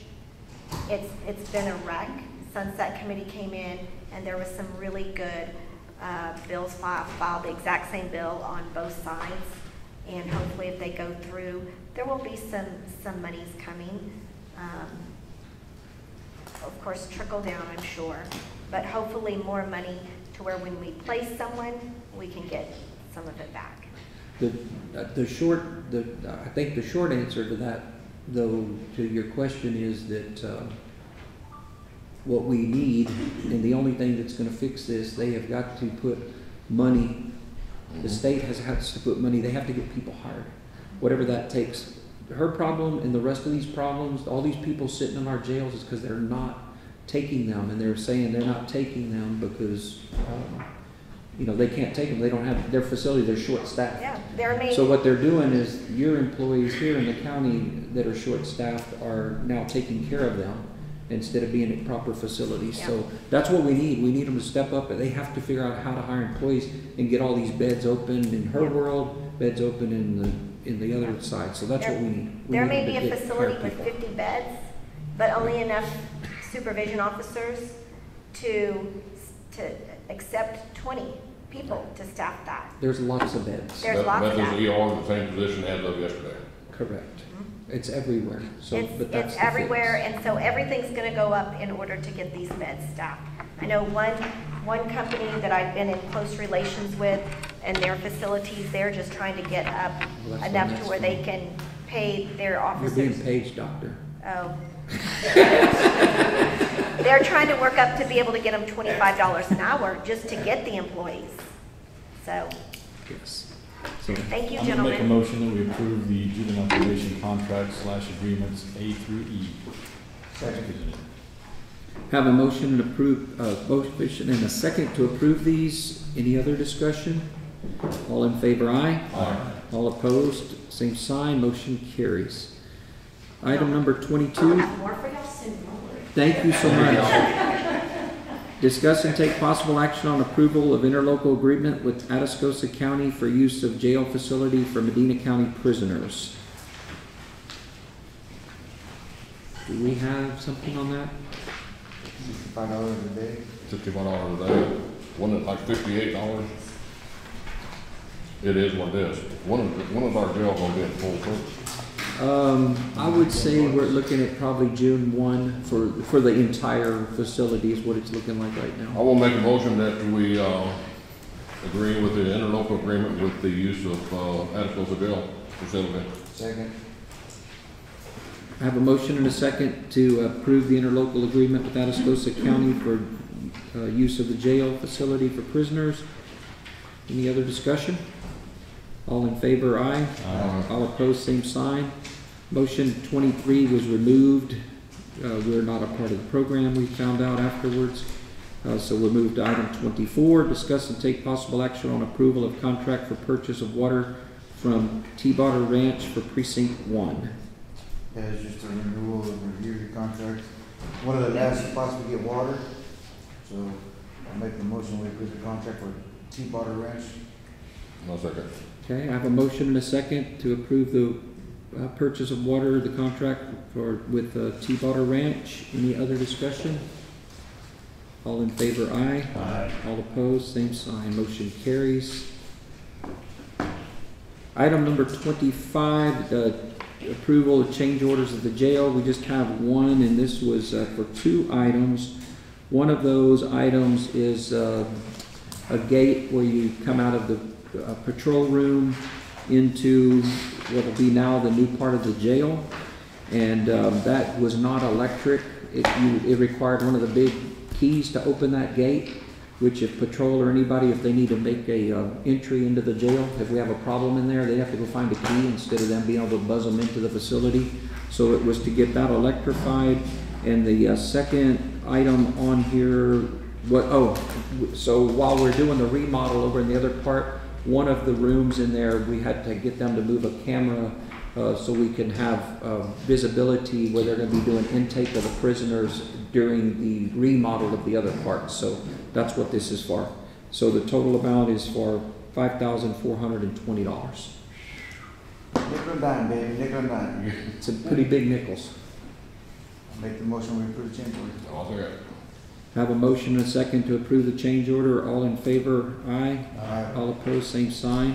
it's been a wreck. Sunset Committee came in, and there was some really good bills filed, the exact same bill on both sides, and hopefully if they go through, there will be some monies coming. Of course, trickle down, I'm sure, but hopefully more money to where when we place someone, we can get some of it back. I think the short answer to that, though, to your question is that what we need, and the only thing that's going to fix this, they have got to put money. The state has to put money. They have to get people hired, whatever that takes. Her problem and the rest of these problems, all these people sitting in our jails, is because they're not taking them, and they're saying they're not taking them because they can't take them. They don't have their facility. They're short-staffed. Yeah, so what they're doing is your employees here in the county that are short-staffed are now taking care of them instead of being at proper facilities. Yeah. So that's what we need. We need them to step up, and they have to figure out how to hire employees and get all these beds open in her world, beds open in the other side. So that's what we need. There may be a facility with 50 beds, but only enough supervision officers to accept 20 people to staff that. There's lots of beds. There's lots of that. Memphis ER in the same position as of yesterday. Correct. It's everywhere. So, It's everywhere, and so everything's going to go up in order to get these beds staffed. I know one company that I've been in close relations with, and their facilities, they're just trying to get up enough to where they can pay their officers. You're being paged, doctor. Oh. They're trying to work up to be able to get them $25 an hour just to get the employees. So. Yes. So, thank you, I'm gentlemen. going to make a motion that we approve the juvenile probation contracts / agreements A through E. Second. Have a motion motion and a second to approve these. Any other discussion? All in favor, aye. Aye. All opposed, same sign. Motion carries. Item number 22. More for y'all soon, don't worry. Thank you so much. Discuss and take possible action on approval of interlocal agreement with Atascosa County for use of jail facility for Medina County prisoners. Do we have something on that? $65 a day. $65 a day. Wasn't it like $58? It is what it is. When is our jail gonna be in full service? I would say we're looking at probably June 1 for the entire facility is what it's looking like right now. I will make a motion that we, agree with the interlocal agreement with the use of, Atascosa jail facility. Second. I have a motion and a second to approve the interlocal agreement with Atascosa County for use of the jail facility for prisoners. Any other discussion? All in favor, aye. Aye. All opposed, same sign. Motion 23 was removed. We're not a part of the program, we found out afterwards. So we'll move to item 24, discuss and take possible action on approval of contract for purchase of water from T-Botter Ranch for Precinct 1. Yeah, it's just a renewal of review the contract. One of the last spots we get water, so I'll make the motion we approve the contract for T-Botter Ranch. No second. Okay, I have a motion and a second to approve the purchase of water, the contract with T-Botter Ranch. Any other discussion? All in favor, aye. Aye. All opposed, same sign. Motion carries. Item number 25, approval of change orders at the jail. We just have one, and this was for 2 items. One of those items is a gate where you come out of the patrol room into what will be now the new part of the jail, and that was not electric. It required one of the big keys to open that gate, which if patrol or anybody, if they need to make a entry into the jail, if we have a problem in there, they have to go find a key instead of them being able to buzz them into the facility. So it was to get that electrified. And the second item on here, so while we're doing the remodel over in the other part, one of the rooms in there, we had to get them to move a camera so we can have visibility where they're going to be doing intake of the prisoners during the remodel of the other parts. So that's what this is for. So the total amount is for $5,420. Nickel and dime, baby, nickel and dime. It's a pretty big nickels. Make the motion we approve the change order. I'll second. Have a motion and a second to approve the change order. All in favor, aye. Aye. All opposed, same sign.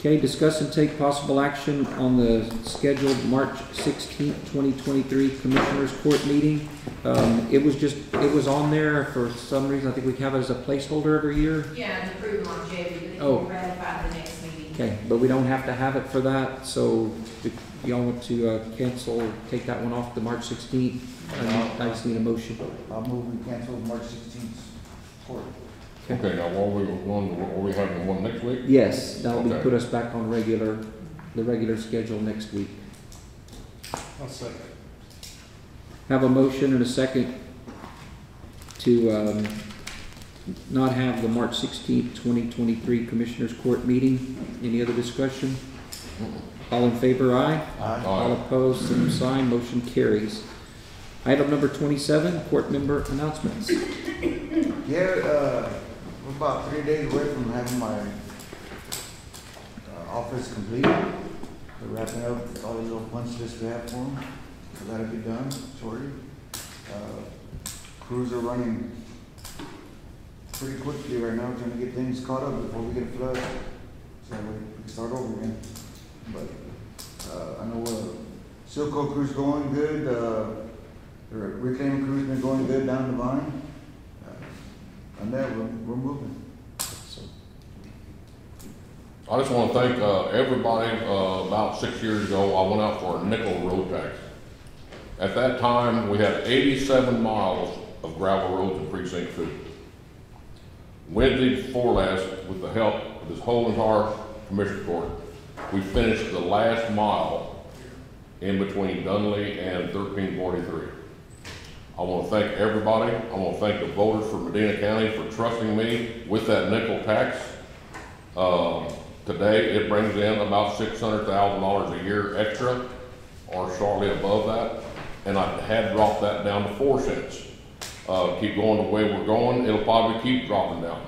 Okay, discuss and take possible action on the scheduled March 16th, 2023 Commissioners Court meeting. It was on there for some reason. I think we have it as a placeholder every year. Yeah, and approve longevity, but it Oh. can be ratified the next meeting. Okay, but we don't have to have it for that, so if y'all want to cancel, take that one off the March 16th, I just need a motion. I'll move we cancel March 16th court. Okay, now are we having one next week? Yes, that'll be Okay. put us back on the regular schedule next week. I'll second. Have a motion and a second to not have the March 16th, 2023 Commissioners Court meeting. Any other discussion? All in favor, aye. Aye. All opposed, same sign. Motion carries. Item number 27, court member announcements. Yeah, we're about 3 days away from having my office completed. We're wrapping up all these little punch lists we have for them. So that'll be done shortly. Crews are running pretty quickly right now, trying to get things caught up before we get a flood. So we can start over again. But I know Silco crew's going good. The reclaiming crew's been going good down the line. And there, we're moving. So. I just want to thank everybody. About 6 years ago, I went out for a nickel road tax. At that time, we had 87 miles of gravel roads in Precinct 2. Wednesday before last, with the help of this whole entire Commissioner Court, we finished the last mile in between Dunley and 1343. I want to thank everybody. I want to thank the voters for Medina County for trusting me with that nickel tax. Today, it brings in about $600,000 a year extra or shortly above that, and I had dropped that down to 4 cents. Keep going the way we're going, it'll probably keep dropping down.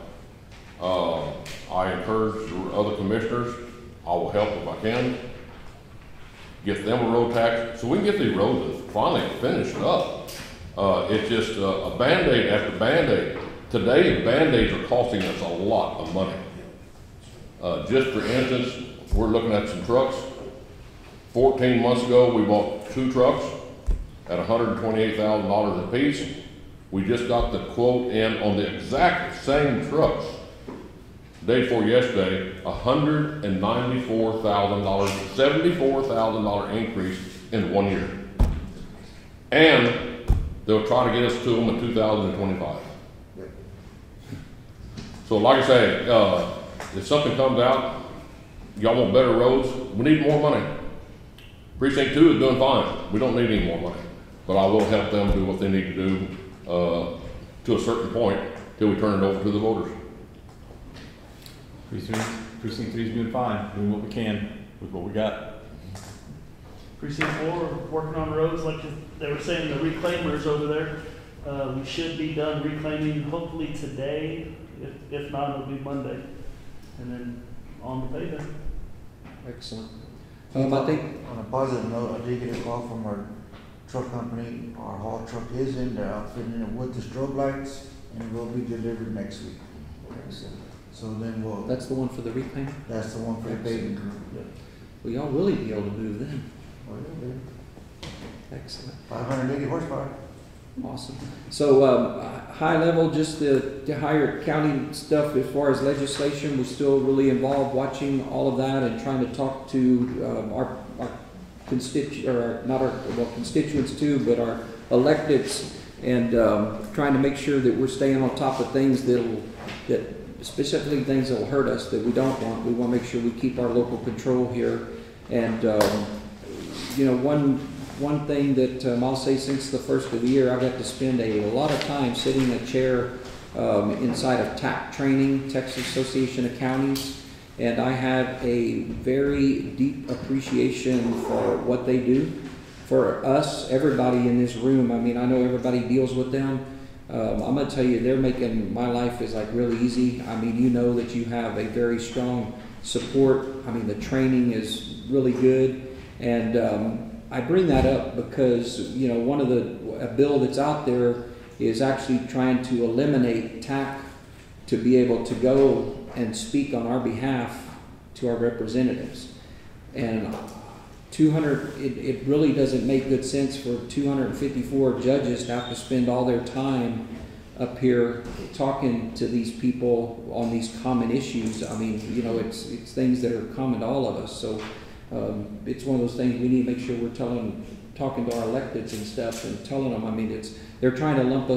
I encourage the other commissioners, I will help if I can, get them a road tax, so we can get these roads finally finished up. It's just a Band-Aid after Band-Aid. Today, Band-Aids are costing us a lot of money. Just for instance, we're looking at some trucks. 14 months ago, we bought 2 trucks at $128,000 a piece. We just got the quote in on the exact same trucks. Day before yesterday, $194,000, $74,000 increase in 1 year. And they'll try to get us to them in 2025. So like I say, if something comes out, y'all want better roads, we need more money. Precinct 2 is doing fine. We don't need any more money. But I will help them do what they need to do to a certain point till we turn it over to the voters. Precinct 3 is doing fine, doing what we can with what we got. Precinct 4, working on roads, like they were saying, the reclaimers over there. We should be done reclaiming hopefully today. If not, it'll be Monday. And then on the pavement. Excellent. I think on a positive note, I did get a call from our truck company. Our haul truck is in there, outfitting it with the strobe lights, and it will be delivered next week. So then we'll. That's the one for the reclaim? That's the one for the paving crew. Well, y'all really be able to move then. Oh, yeah, Excellent. 580 horsepower. Awesome. So, high level, just the higher county stuff as far as legislation, we're still really involved watching all of that and trying to talk to our constituents too, but our electeds, and trying to make sure that we're staying on top of things that specifically things that will hurt us that we don't want. We want to make sure we keep our local control here. And you know, one thing that I'll say, since the first of the year, I've got to spend a lot of time sitting in a chair inside of TAC training, Texas Association of Counties, and I have a very deep appreciation for what they do for us, everybody in this room. I mean, I know everybody deals with them. I'm going to tell you, they're making my life is like really easy. I mean, you know that you have a very strong support. I mean, the training is really good, and I bring that up because, you know, one of a bill that's out there is actually trying to eliminate TAC to be able to go and speak on our behalf to our representatives. And it really doesn't make good sense for 254 judges to have to spend all their time up here talking to these people on these common issues. I mean, you know, it's things that are common to all of us. So it's one of those things we need to make sure we're talking to our electeds and stuff and telling them. I mean, they're trying to lump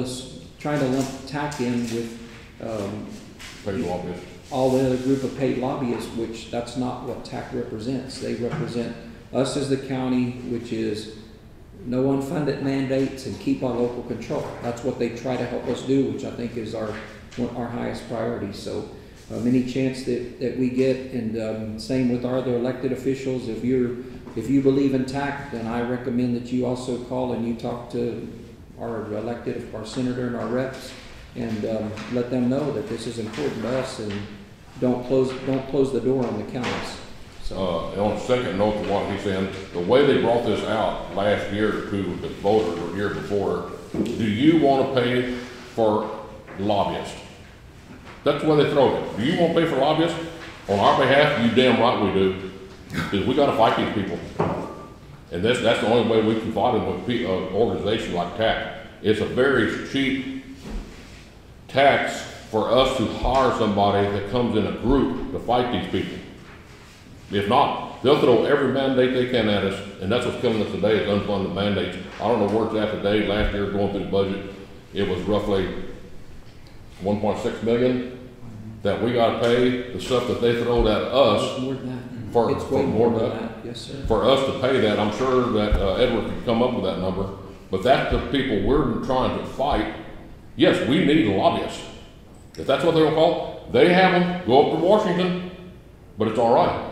TAC in with paid lobbyists. All the other group of paid lobbyists, which that's not what TAC represents. They represent us as the county, which is no unfunded mandates and keep our local control. That's what they try to help us do, which I think is our highest priority. So any chance that we get, and same with our other elected officials, if you believe in TAC, then I recommend that you also call and you talk to our elected, our senator and our reps, and let them know that this is important to us, and don't close the door on the counties. So. On a second note to what he's saying, the way they brought this out last year to the voters or year before, do you want to pay for lobbyists? That's the way they throw it. Do you want to pay for lobbyists? On our behalf, you damn right we do. Because we got to fight these people. And that's the only way we can fight them with an organization like TAC. It's a very cheap tax for us to hire somebody that comes in a group to fight these people. If not, they'll throw every mandate they can at us, and that's what's killing us today is unfunded mandates. I don't know where it's at today. Last year, going through the budget, it was roughly 1.6 million that we got to pay the stuff that they throw at us. More than that. For more than that. Yes, sir. For us to pay that, I'm sure that Edward could come up with that number. But that's the people we're trying to fight. Yes, we need lobbyists. If that's what they're going to call, they have them. Go up to Washington, but it's all right.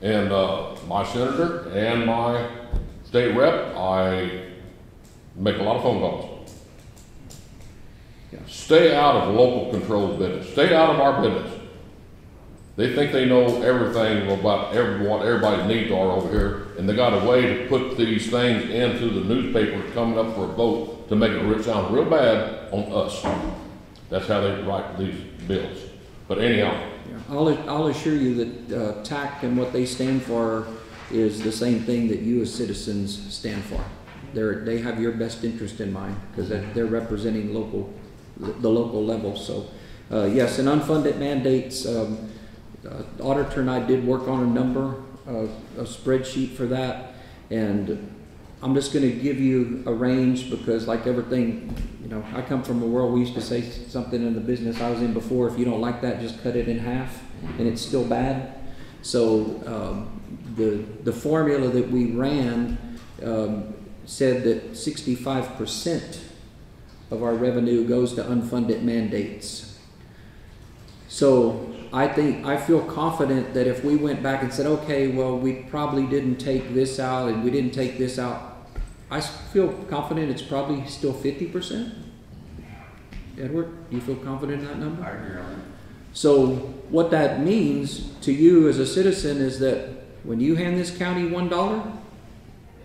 And my senator and my state rep, I make a lot of phone calls. Stay out of local controlled business. Stay out of our business. They think they know everything about what everybody's needs are over here, and they got a way to put these things into the newspapers coming up for a vote to make it sound real bad on us. That's how they write these bills. But anyhow. I'll assure you that TAC and what they stand for is the same thing that you as citizens stand for. They have your best interest in mind because they're representing the local level. So yes, and unfunded mandates, auditor and I did work on a number, a spreadsheet for that, and I'm just going to give you a range because like everything, you know, I come from a world we used to say something in the business I was in before, if you don't like that, just cut it in half, and it's still bad. So the formula that we ran said that 65% of our revenue goes to unfunded mandates. So I feel confident that if we went back and said, okay, well, we probably didn't take this out and we didn't take this out, I feel confident it's probably still 50%. Edward, do you feel confident in that number? I agree on it. So what that means to you as a citizen is that when you hand this county $1,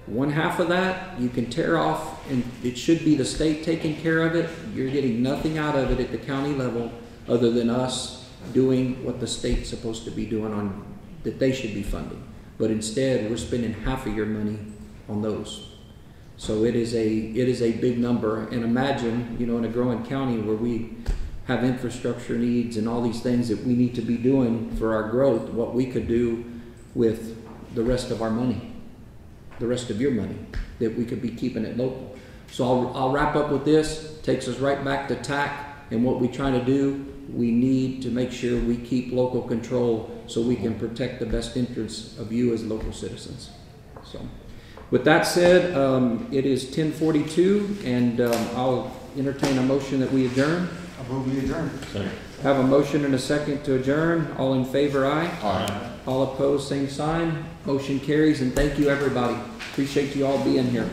one half of that you can tear off, and it should be the state taking care of it. You're getting nothing out of it at the county level other than us doing what the state's supposed to be doing that they should be funding. But instead, we're spending half of your money on those. So it is a big number. And imagine, you know, in a growing county where we have infrastructure needs and all these things that we need to be doing for our growth, what we could do with the rest of our money, the rest of your money, that we could be keeping it local. So I'll wrap up with this. Takes us right back to TAC and what we try to do. We need to make sure we keep local control so we can protect the best interests of you as local citizens. So with that said, it is 10:42 and I'll entertain a motion that we adjourn. I move we adjourn. Have a motion and a second to adjourn. All in favor, aye. Aye. All opposed, same sign. Motion carries, and thank you, everybody. Appreciate you all being here.